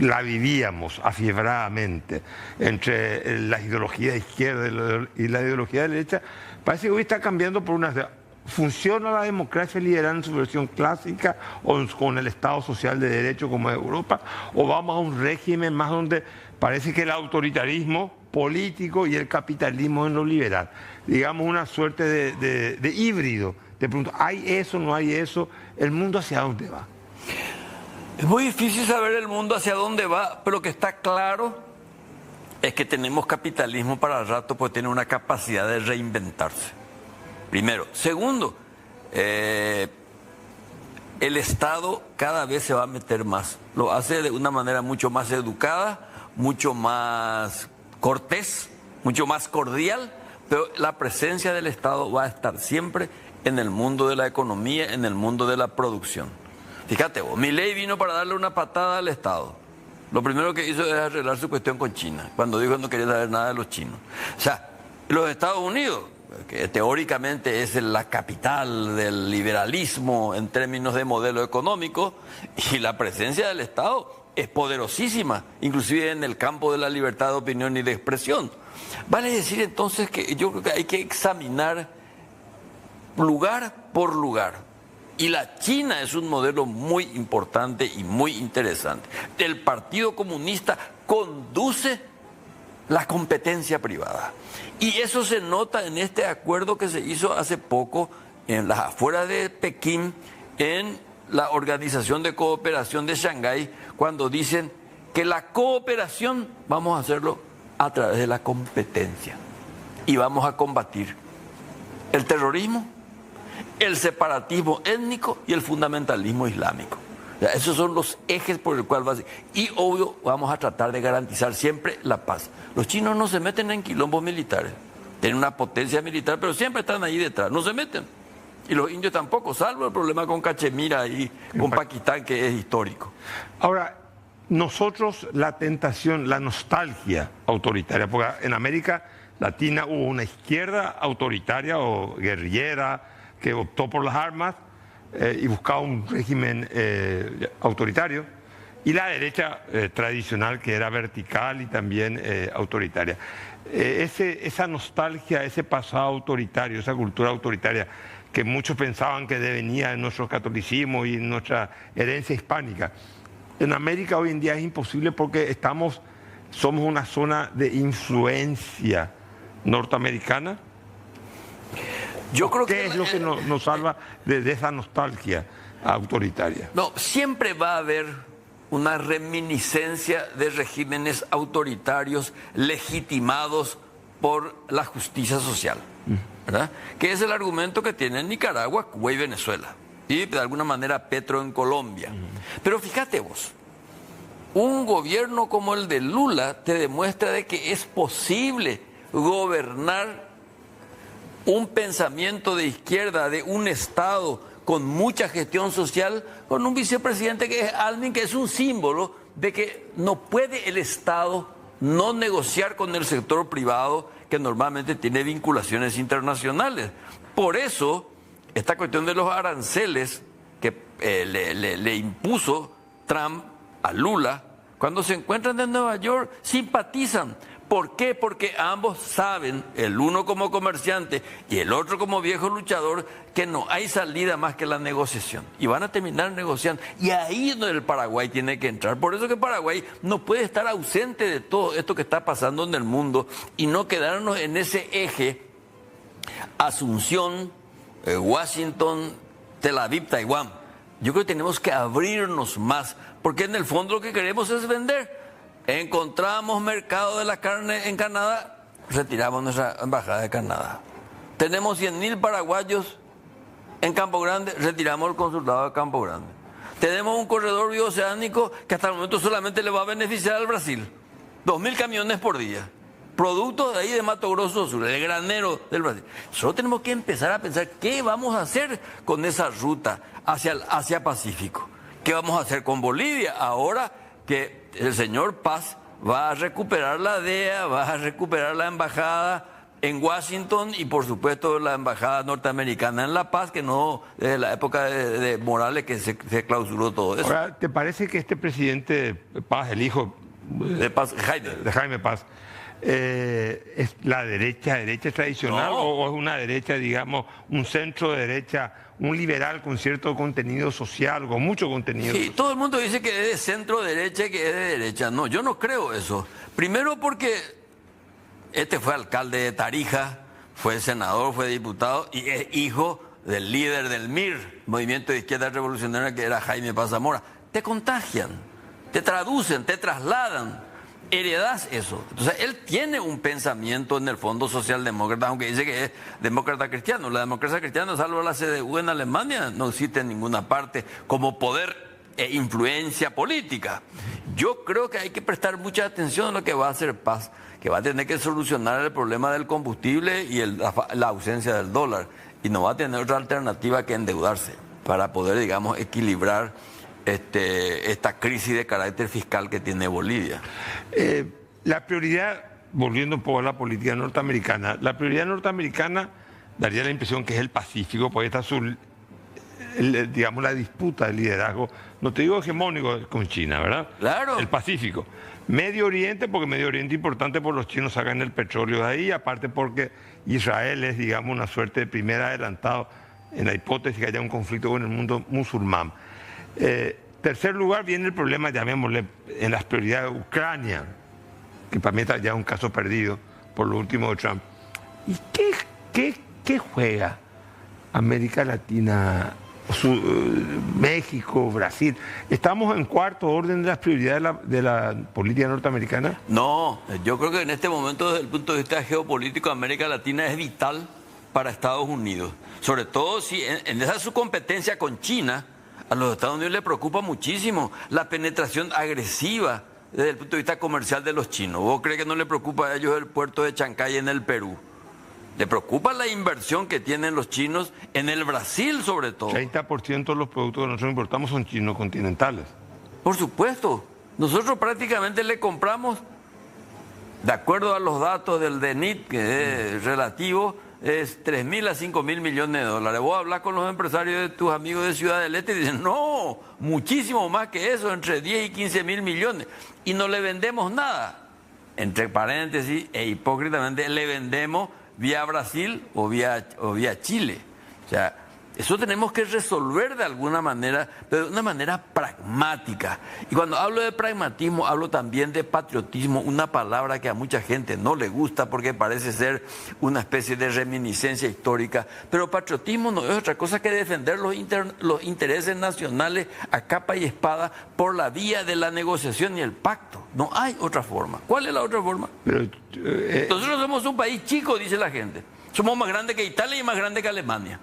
la vivíamos afiebradamente entre la ideología de izquierda y la ideología de derecha, parece que hoy está cambiando por una... ¿Funciona la democracia liberal en su versión clásica o con el Estado social de derecho como es Europa? ¿O vamos a un régimen más donde parece que el autoritarismo político y el capitalismo es lo liberal? Digamos una suerte de híbrido. Te pregunto, ¿hay eso, no hay eso? ¿El mundo hacia dónde va? Es muy difícil saber el mundo hacia dónde va, pero lo que está claro es que tenemos capitalismo para el rato, porque tiene una capacidad de reinventarse. Primero. Segundo, el Estado cada vez se va a meter más. Lo hace de una manera mucho más educada, mucho más cortés, mucho más cordial, pero la presencia del Estado va a estar siempre en el mundo de la economía, en el mundo de la producción. Fíjate vos, Milei vino para darle una patada al Estado. Lo primero que hizo es arreglar su cuestión con China, cuando dijo que no quería saber nada de los chinos. O sea, los Estados Unidos, que teóricamente es la capital del liberalismo en términos de modelo económico, y la presencia del Estado es poderosísima, inclusive en el campo de la libertad de opinión y de expresión. Vale decir entonces que yo creo que hay que examinar lugar por lugar. Y la China es un modelo muy importante y muy interesante. El Partido Comunista conduce la competencia privada. Y eso se nota en este acuerdo que se hizo hace poco en las afueras de Pekín, en la Organización de Cooperación de Shanghái, cuando dicen que la cooperación vamos a hacerlo a través de la competencia. Y vamos a combatir el terrorismo, el separatismo étnico y el fundamentalismo islámico. O sea, esos son los ejes por el cual va a ser. Y obvio, vamos a tratar de garantizar siempre la paz. Los chinos no se meten en quilombos militares. Tienen una potencia militar, pero siempre están ahí detrás. No se meten. Y los indios tampoco, salvo el problema con Cachemira y con Pakistán, que es histórico. Ahora, nosotros la tentación, la nostalgia autoritaria, porque en América Latina hubo una izquierda autoritaria o guerrillera que optó por las armas y buscaba un régimen autoritario, y la derecha tradicional, que era vertical y también autoritaria. Esa nostalgia, ese pasado autoritario, esa cultura autoritaria que muchos pensaban que devenía de nuestro catolicismo y nuestra herencia hispánica, en América hoy en día es imposible porque somos una zona de influencia norteamericana. Yo creo ¿Qué es lo que nos salva de esa nostalgia autoritaria? No, siempre va a haber una reminiscencia de regímenes autoritarios legitimados por la justicia social. ¿verdad? Que es el argumento que tienen Nicaragua, Cuba y Venezuela. Y de alguna manera Petro en Colombia. Pero fíjate vos, un gobierno como el de Lula te demuestra de que es posible gobernar un pensamiento de izquierda, de un Estado con mucha gestión social, con un vicepresidente que es alguien que es un símbolo de que no puede el Estado no negociar con el sector privado que normalmente tiene vinculaciones internacionales. Por eso, esta cuestión de los aranceles que le impuso Trump a Lula, cuando se encuentran en Nueva York, simpatizan. ¿Por qué? Porque ambos saben, el uno como comerciante y el otro como viejo luchador, que no hay salida más que la negociación. Y van a terminar negociando. Y ahí es donde el Paraguay tiene que entrar. Por eso que Paraguay no puede estar ausente de todo esto que está pasando en el mundo y no quedarnos en ese eje Asunción, Washington, Tel Aviv, Taiwán. Yo creo que tenemos que abrirnos más, porque en el fondo lo que queremos es vender. Encontramos mercado de la carne en Canadá, retiramos nuestra embajada de Canadá. Tenemos 100.000 paraguayos en Campo Grande, retiramos el consulado de Campo Grande. Tenemos un corredor bioceánico que hasta el momento solamente le va a beneficiar al Brasil. 2.000 camiones por día. Productos de ahí de Mato Grosso Sur, el granero del Brasil. Solo tenemos que empezar a pensar qué vamos a hacer con esa ruta hacia el Asia-Pacífico. ¿Qué vamos a hacer con Bolivia ahora que el señor Paz va a recuperar la DEA, va a recuperar la embajada en Washington y por supuesto la embajada norteamericana en La Paz, que no desde la época de Morales que se clausuró todo eso? Ahora, ¿te parece que este presidente Paz, el hijo de Paz, de Jaime Paz, es la derecha tradicional o es una derecha, digamos, un centro derecha, un liberal con cierto contenido social, con mucho contenido social? Todo el mundo dice que es de centro derecha y que es de derecha. No, yo no creo eso. Primero porque este fue alcalde de Tarija, fue senador, fue diputado y es hijo del líder del MIR, Movimiento de Izquierda Revolucionaria, que era Jaime Paz Zamora. Te contagian, te traducen, te trasladan. Heredás eso. Entonces, él tiene un pensamiento en el fondo socialdemócrata, aunque dice que es demócrata cristiano. La democracia cristiana, salvo la CDU en Alemania, no existe en ninguna parte como poder e influencia política. Yo creo que hay que prestar mucha atención a lo que va a hacer Paz, que va a tener que solucionar el problema del combustible y la ausencia del dólar. Y no va a tener otra alternativa que endeudarse para poder, digamos, equilibrar esta crisis de carácter fiscal que tiene Bolivia. La prioridad, volviendo un poco a la política norteamericana, la prioridad norteamericana daría la impresión que es el Pacífico, porque está digamos, la disputa del liderazgo, no te digo hegemónico con China, ¿verdad? Claro. El Pacífico. Medio Oriente, porque Medio Oriente es importante porque los chinos sacan el petróleo de ahí, aparte porque Israel es, digamos, una suerte de primer adelantado en la hipótesis que haya un conflicto con el mundo musulmán. Tercer lugar viene el problema, llamémosle, en las prioridades de Ucrania, que para mí está ya un caso perdido por lo último de Trump. ¿Y qué juega América Latina, México, Brasil? ¿Estamos en cuarto orden de las prioridades de la política norteamericana? No, yo creo que en este momento, desde el punto de vista geopolítico, América Latina es vital para Estados Unidos. Sobre todo si en esa su competencia con China, a los Estados Unidos les preocupa muchísimo la penetración agresiva desde el punto de vista comercial de los chinos. ¿Vos crees que no le preocupa a ellos el puerto de Chancay en el Perú? Le preocupa la inversión que tienen los chinos en el Brasil, sobre todo. 30% de los productos que nosotros importamos son chinos continentales. Por supuesto. Nosotros prácticamente le compramos, de acuerdo a los datos del DENIT, que es relativo, es 3.000 a 5.000 millones de dólares. Vos hablas con los empresarios de tus amigos de Ciudad del Este y dicen, no, muchísimo más que eso, entre 10 y 15.000 millones. Y no le vendemos nada. Entre paréntesis, e hipócritamente, le vendemos vía Brasil o vía Chile. O sea, eso tenemos que resolver de alguna manera, pero de una manera pragmática. Y cuando hablo de pragmatismo, hablo también de patriotismo, una palabra que a mucha gente no le gusta porque parece ser una especie de reminiscencia histórica. Pero patriotismo no es otra cosa que defender los intereses nacionales a capa y espada por la vía de la negociación y el pacto. No hay otra forma. ¿Cuál es la otra forma? Nosotros somos un país chico, dice la gente. Somos más grandes que Italia y más grandes que Alemania.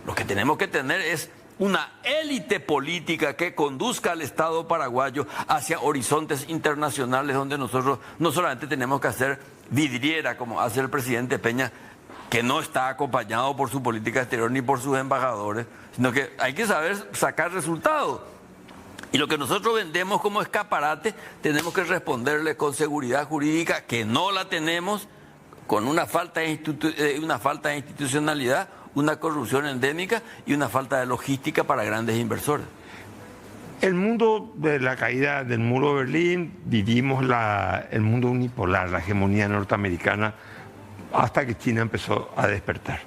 Lo que tenemos que tener es una élite política que conduzca al Estado paraguayo hacia horizontes internacionales donde nosotros no solamente tenemos que hacer vidriera, como hace el presidente Peña, que no está acompañado por su política exterior ni por sus embajadores, sino que hay que saber sacar resultados. Y lo que nosotros vendemos como escaparate, tenemos que responderle con seguridad jurídica, que no la tenemos, con una falta de institucionalidad, una corrupción endémica y una falta de logística para grandes inversores. El mundo de la caída del muro de Berlín, vivimos el mundo unipolar, la hegemonía norteamericana, hasta que China empezó a despertar.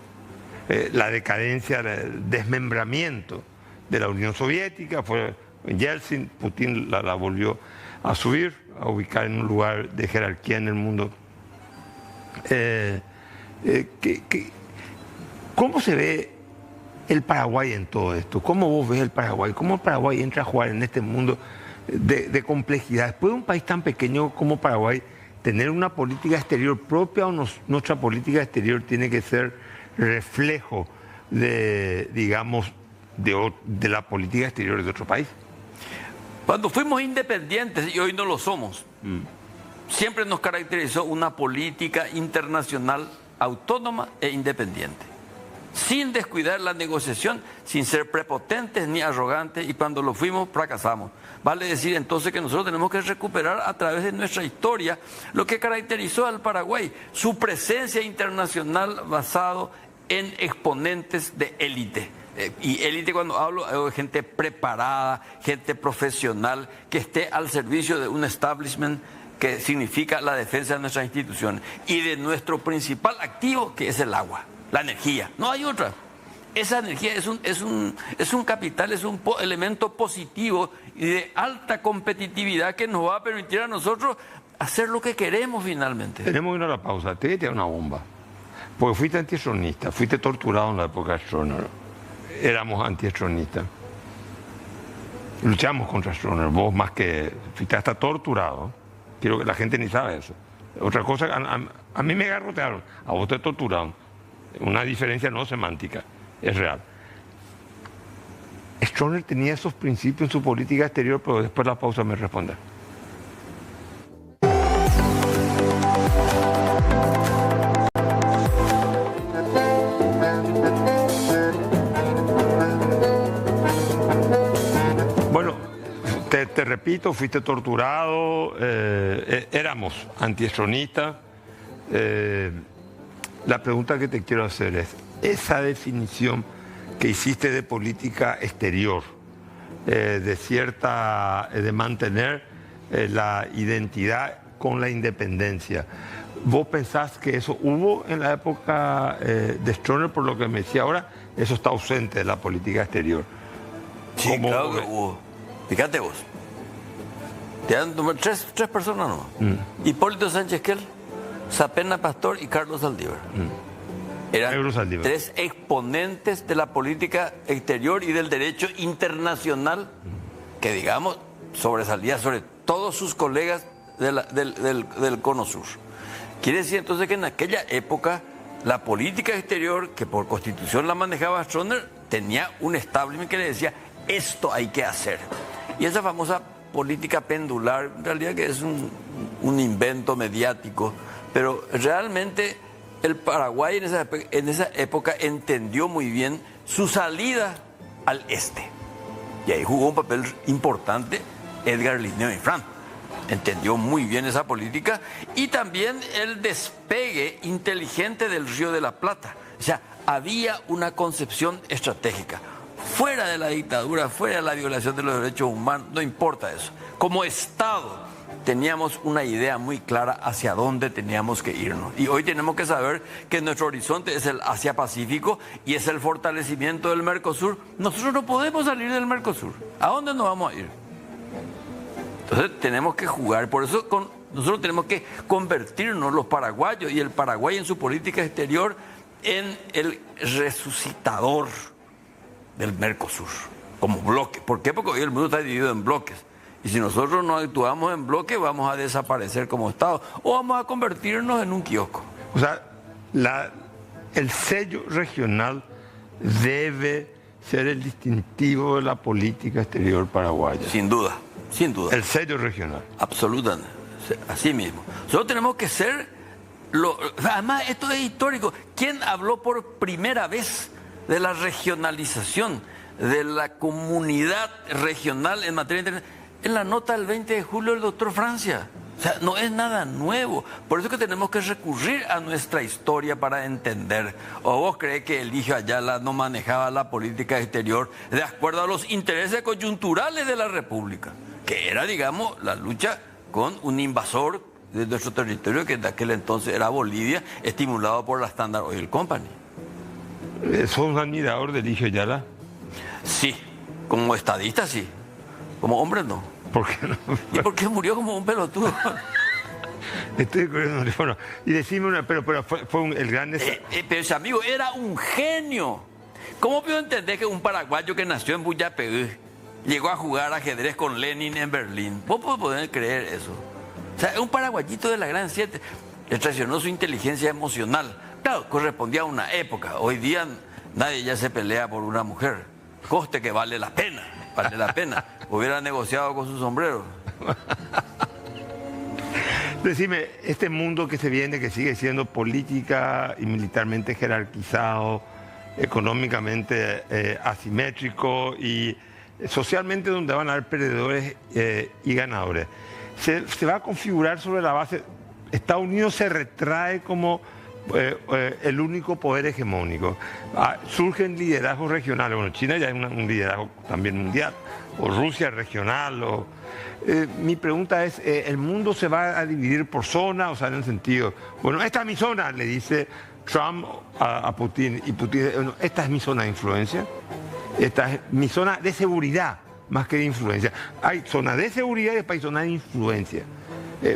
La decadencia, el desmembramiento de la Unión Soviética fue Yeltsin, Putin la volvió a subir, a ubicar en un lugar de jerarquía en el mundo. ¿Cómo se ve el Paraguay en todo esto? ¿Cómo vos ves el Paraguay? ¿Cómo el Paraguay entra a jugar en este mundo de complejidad? ¿Puede un país tan pequeño como Paraguay tener una política exterior propia, o nuestra política exterior tiene que ser reflejo de, digamos, de la política exterior de otro país? Cuando fuimos independientes, y hoy no lo somos, siempre nos caracterizó una política internacional autónoma e independiente, sin descuidar la negociación, sin ser prepotentes ni arrogantes, y cuando lo fuimos fracasamos. Vale decir entonces que nosotros tenemos que recuperar a través de nuestra historia lo que caracterizó al Paraguay, su presencia internacional basado en exponentes de élite. Y élite, cuando hablo de gente preparada, gente profesional, que esté al servicio de un establishment que significa la defensa de nuestras instituciones y de nuestro principal activo, que es el agua, la energía. No hay otra. Esa energía es un capital, es un elemento positivo y de alta competitividad que nos va a permitir a nosotros hacer lo que queremos finalmente. Tenemos que ir a la pausa. Te voy a tirar una bomba. Porque fuiste antiestronista, fuiste torturado en la época de Stroessner. Éramos antiestronistas. Luchamos contra Stroessner. Vos más que fuiste hasta torturado. Quiero que la gente ni sabe eso. Otra cosa, a mí me garrotearon, a vos te torturaron. Una diferencia no semántica, es real. Stroessner tenía esos principios en su política exterior, pero después de la pausa me responde. Bueno, te repito, fuiste torturado, éramos antiestronistas. La pregunta que te quiero hacer es, esa definición que hiciste de política exterior, de mantener la identidad con la independencia, ¿vos pensás que eso hubo en la época de Stroessner? Por lo que me decía ahora, eso está ausente de la política exterior. Sí, claro que hubo. Fíjate vos. Te dan tres personas nomás. Hipólito Sánchez Kell, Sapena Pastor y Carlos Saldívar. Eran tres exponentes de la política exterior y del derecho internacional que, digamos, sobresalía sobre todos sus colegas del Cono Sur. Quiere decir entonces que en aquella época la política exterior, que por constitución la manejaba Stroessner, tenía un establishment que le decía, esto hay que hacer. Y esa famosa política pendular, en realidad que es un invento mediático, pero realmente el Paraguay en esa época entendió muy bien su salida al este. Y ahí jugó un papel importante Edgar Linneo Infran. Entendió muy bien esa política y también el despegue inteligente del Río de la Plata. O sea, había una concepción estratégica. Fuera de la dictadura, fuera de la violación de los derechos humanos, no importa eso. Como Estado teníamos una idea muy clara hacia dónde teníamos que irnos. Y hoy tenemos que saber que nuestro horizonte es el Asia-Pacífico y es el fortalecimiento del Mercosur. Nosotros no podemos salir del Mercosur. ¿A dónde nos vamos a ir? Entonces tenemos que jugar. Por eso nosotros tenemos que convertirnos los paraguayos y el Paraguay en su política exterior en el resucitador del Mercosur como bloque. ¿Por qué? Porque hoy el mundo está dividido en bloques. Y si nosotros no actuamos en bloque, vamos a desaparecer como Estado o vamos a convertirnos en un kiosco. O sea, el sello regional debe ser el distintivo de la política exterior paraguaya. Sin duda, sin duda. El sello regional. Absolutamente, así mismo. Nosotros tenemos que ser, además esto es histórico. ¿Quién habló por primera vez de la regionalización, de la comunidad regional en materia internacional? En la nota del 20 de julio el doctor Francia. O sea, no es nada nuevo. Por eso que tenemos que recurrir a nuestra historia para entender. ¿O vos crees que Eligio Ayala no manejaba la política exterior de acuerdo a los intereses coyunturales de la República? Que era, digamos, la lucha con un invasor de nuestro territorio, que en aquel entonces era Bolivia, estimulado por la Standard Oil Company. ¿Sos un admirador de Eligio Ayala? Sí, como estadista sí. Como hombre no. ¿Por qué no? ¿Y por qué murió como un pelotudo? Estoy corriendo. Bueno, y decime una, pero fue el gran... pero ese amigo era un genio. ¿Cómo puedo entender que un paraguayo que nació en Buyapeú llegó a jugar ajedrez con Lenin en Berlín? ¿Vos podés poder creer eso? O sea, es un paraguayito de la Gran Siete. Le traicionó su inteligencia emocional. Claro, correspondía a una época. Hoy día nadie ya se pelea por una mujer. Coste que vale la pena. Vale la pena. Hubiera negociado con su sombrero. Decime, este mundo que se viene, que sigue siendo política y militarmente jerarquizado, económicamente asimétrico y socialmente donde van a haber perdedores y ganadores, se va a configurar sobre la base... Estados Unidos se retrae como el único poder hegemónico. Surgen liderazgos regionales. Bueno, China ya es un liderazgo también mundial, o Rusia regional. Mi pregunta es, ¿el mundo se va a dividir por zona? O sea, en el sentido, bueno, esta es mi zona, le dice Trump a Putin, y Putin dice, bueno, esta es mi zona de influencia, esta es mi zona de seguridad, más que de influencia. Hay zona de seguridad y después hay zona de influencia.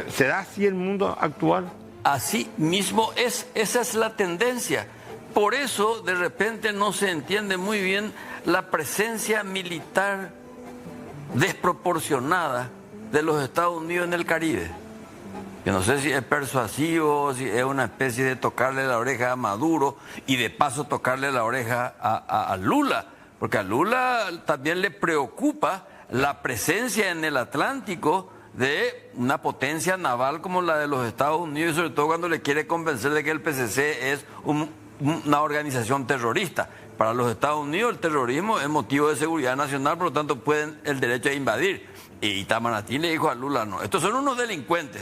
¿Será así el mundo actual? Así mismo es, esa es la tendencia. Por eso, de repente, no se entiende muy bien la presencia militar desproporcionada de los Estados Unidos en el Caribe. Yo no sé si es persuasivo, si es una especie de tocarle la oreja a Maduro y de paso tocarle la oreja a Lula, porque a Lula también le preocupa la presencia en el Atlántico de una potencia naval como la de los Estados Unidos, y sobre todo cuando le quiere convencer de que el PCC es una organización terrorista. Para los Estados Unidos el terrorismo es motivo de seguridad nacional, por lo tanto pueden el derecho a invadir. Y Itamaraty le dijo a Lula, no, estos son unos delincuentes,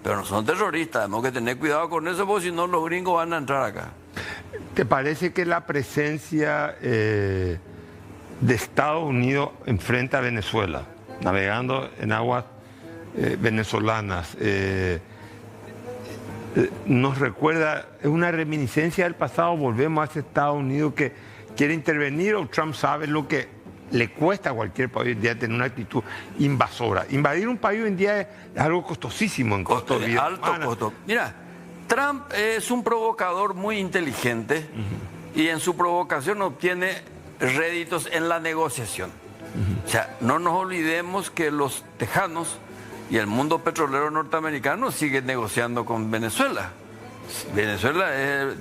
pero no son terroristas, tenemos que tener cuidado con eso, porque si no los gringos van a entrar acá. ¿Te parece que la presencia de Estados Unidos enfrente a Venezuela, navegando en aguas venezolanas, nos recuerda, es una reminiscencia del pasado? Volvemos a ese Estados Unidos que quiere intervenir, o Trump sabe lo que le cuesta a cualquier país hoy en día tener una actitud invasora? Invadir un país hoy en día es algo costosísimo en costo de vida. Alto costo. Mira, Trump es un provocador muy inteligente y en su provocación obtiene réditos en la negociación. O sea, no nos olvidemos que los tejanos y el mundo petrolero norteamericano sigue negociando con Venezuela. Venezuela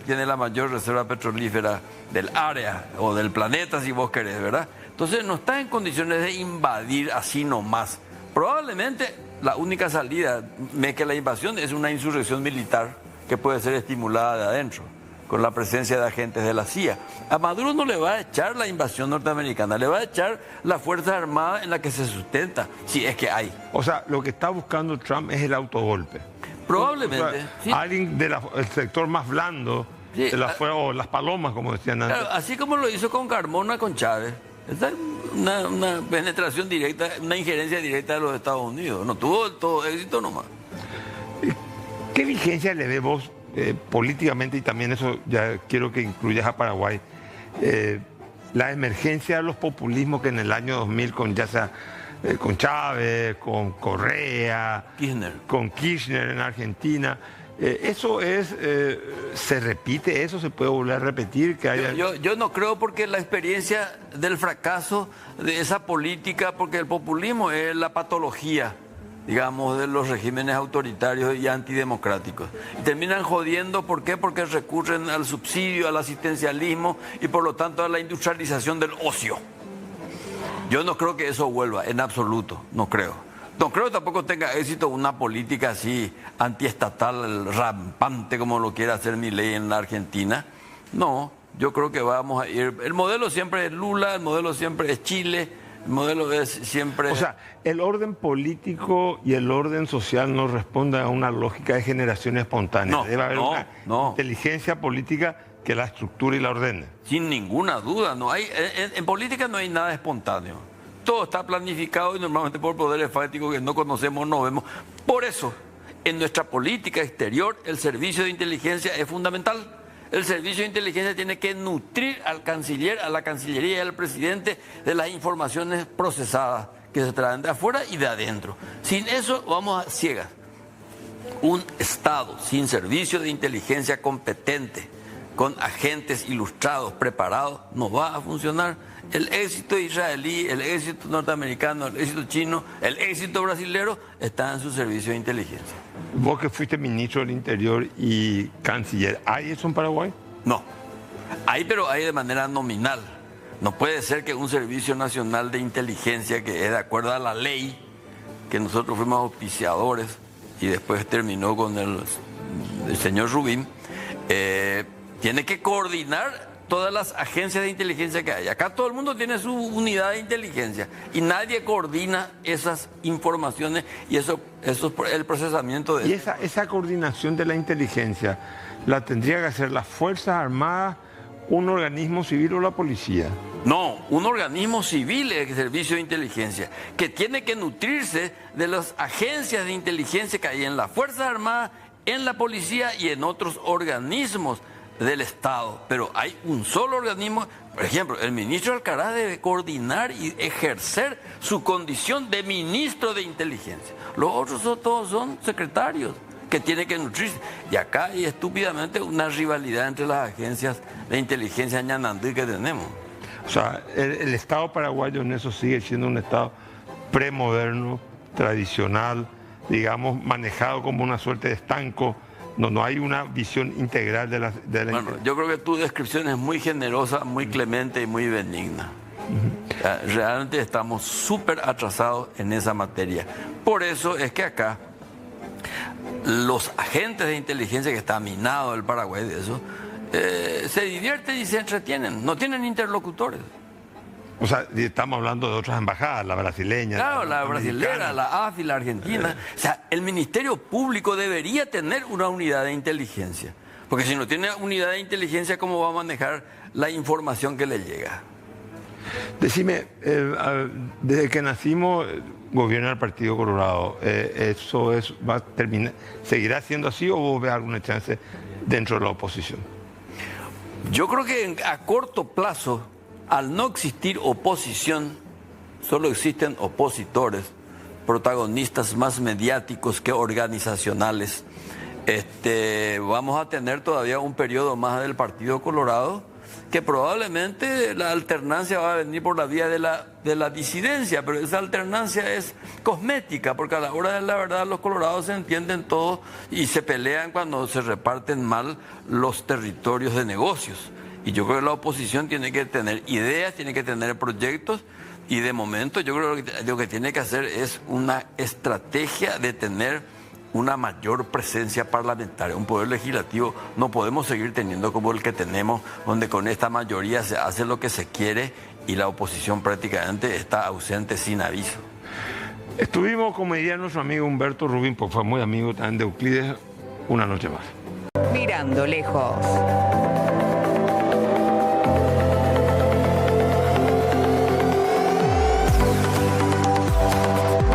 tiene la mayor reserva petrolífera del área o del planeta, si vos querés, ¿verdad? Entonces no está en condiciones de invadir así nomás. Probablemente la única salida de que la invasión es una insurrección militar que puede ser estimulada de adentro, con la presencia de agentes de la CIA. A Maduro no le va a echar la invasión norteamericana, le va a echar la Fuerza Armada en la que se sustenta, si es que hay. O sea, lo que está buscando Trump es el autogolpe. Probablemente. O sea, sí. Alguien del sector más blando, Sí, o las palomas, como decían antes. Claro, así como lo hizo con Carmona, con Chávez. Esta es una penetración directa, una injerencia directa de los Estados Unidos. No tuvo todo éxito nomás. ¿Qué vigencia le ve vos políticamente, y también eso ya quiero que incluyas a Paraguay, la emergencia de los populismos que en el año 2000, ya sea con Chávez, con Correa, con Kirchner en Argentina, eso se repite, eso se puede volver a repetir? Que haya... yo no creo, porque la experiencia del fracaso de esa política, porque el populismo es la patología digamos, de los regímenes autoritarios y antidemocráticos. Y terminan jodiendo, ¿por qué? Porque recurren al subsidio, al asistencialismo y por lo tanto a la industrialización del ocio. Yo no creo que eso vuelva, en absoluto, no creo. No creo que tampoco tenga éxito una política así antiestatal, rampante, como lo quiere hacer Milei en la Argentina. No, yo creo que vamos a ir... El modelo siempre es Lula, el modelo siempre es Chile, el modelo es siempre... O sea, el orden político y el orden social no responden a una lógica de generación espontánea. No, debe haber una no. inteligencia política que la estructure y la ordene. Sin ninguna duda, no hay, en política no hay nada espontáneo. Todo está planificado y normalmente por poderes fácticos que no conocemos, no vemos. Por eso, en nuestra política exterior, el servicio de inteligencia es fundamental. El servicio de inteligencia tiene que nutrir al canciller, a la Cancillería y al presidente de las informaciones procesadas que se traen de afuera y de adentro. Sin eso vamos a ciegas. Un Estado sin servicio de inteligencia competente, con agentes ilustrados, preparados, no va a funcionar. El éxito israelí, el éxito norteamericano, el éxito chino, el éxito brasilero está en su servicio de inteligencia. Vos que fuiste ministro del Interior y canciller, ¿hay eso en Paraguay? No. Hay, pero hay de manera nominal. No puede ser que un Servicio Nacional de Inteligencia, que es de acuerdo a la ley, que nosotros fuimos auspiciadores y después terminó con el señor Rubín, tiene que coordinar todas las agencias de inteligencia que hay. Acá todo el mundo tiene su unidad de inteligencia y nadie coordina esas informaciones y eso el procesamiento de... Y esa coordinación de la inteligencia la tendría que hacer las Fuerzas Armadas, un organismo civil o la policía. No, un organismo civil es el servicio de inteligencia, que tiene que nutrirse de las agencias de inteligencia que hay en las Fuerzas Armadas, en la policía y en otros organismos del Estado. Pero hay un solo organismo. Por ejemplo, el ministro Alcaraz debe coordinar y ejercer su condición de ministro de inteligencia. Los otros todos son secretarios que tienen que nutrirse. Y acá hay estúpidamente una rivalidad entre las agencias de inteligencia ñanandú que tenemos. O sea, el Estado paraguayo en eso sigue siendo un Estado premoderno, tradicional, digamos, manejado como una suerte de estanco. No hay una visión integral de la... Bueno, yo creo que tu descripción es muy generosa, muy clemente y muy benigna. O sea, realmente estamos súper atrasados en esa materia. Por eso es que acá los agentes de inteligencia, que está minado el Paraguay de eso, se divierten y se entretienen, no tienen interlocutores. O sea, estamos hablando de otras embajadas, la brasileña. Claro, la brasilera, la AFI, la argentina. O sea, el Ministerio Público debería tener una unidad de inteligencia. Porque si no tiene unidad de inteligencia, ¿cómo va a manejar la información que le llega? Decime, desde que nacimos, gobierna el Partido Colorado. ¿Eso va a terminar, seguirá siendo así o vos ves alguna chance dentro de la oposición? Yo creo que a corto plazo, al no existir oposición, solo existen opositores, protagonistas más mediáticos que organizacionales. Vamos a tener todavía un periodo más del Partido Colorado, que probablemente la alternancia va a venir por la vía de la disidencia, pero esa alternancia es cosmética, porque a la hora de la verdad los colorados se entienden todos y se pelean cuando se reparten mal los territorios de negocios. Y yo creo que la oposición tiene que tener ideas, tiene que tener proyectos, y de momento yo creo que lo que tiene que hacer es una estrategia de tener una mayor presencia parlamentaria. Un poder legislativo no podemos seguir teniendo como el que tenemos, donde con esta mayoría se hace lo que se quiere y la oposición prácticamente está ausente sin aviso. Estuvimos, como diría nuestro amigo Humberto Rubín, porque fue muy amigo también de Euclides, una noche más. Mirando lejos.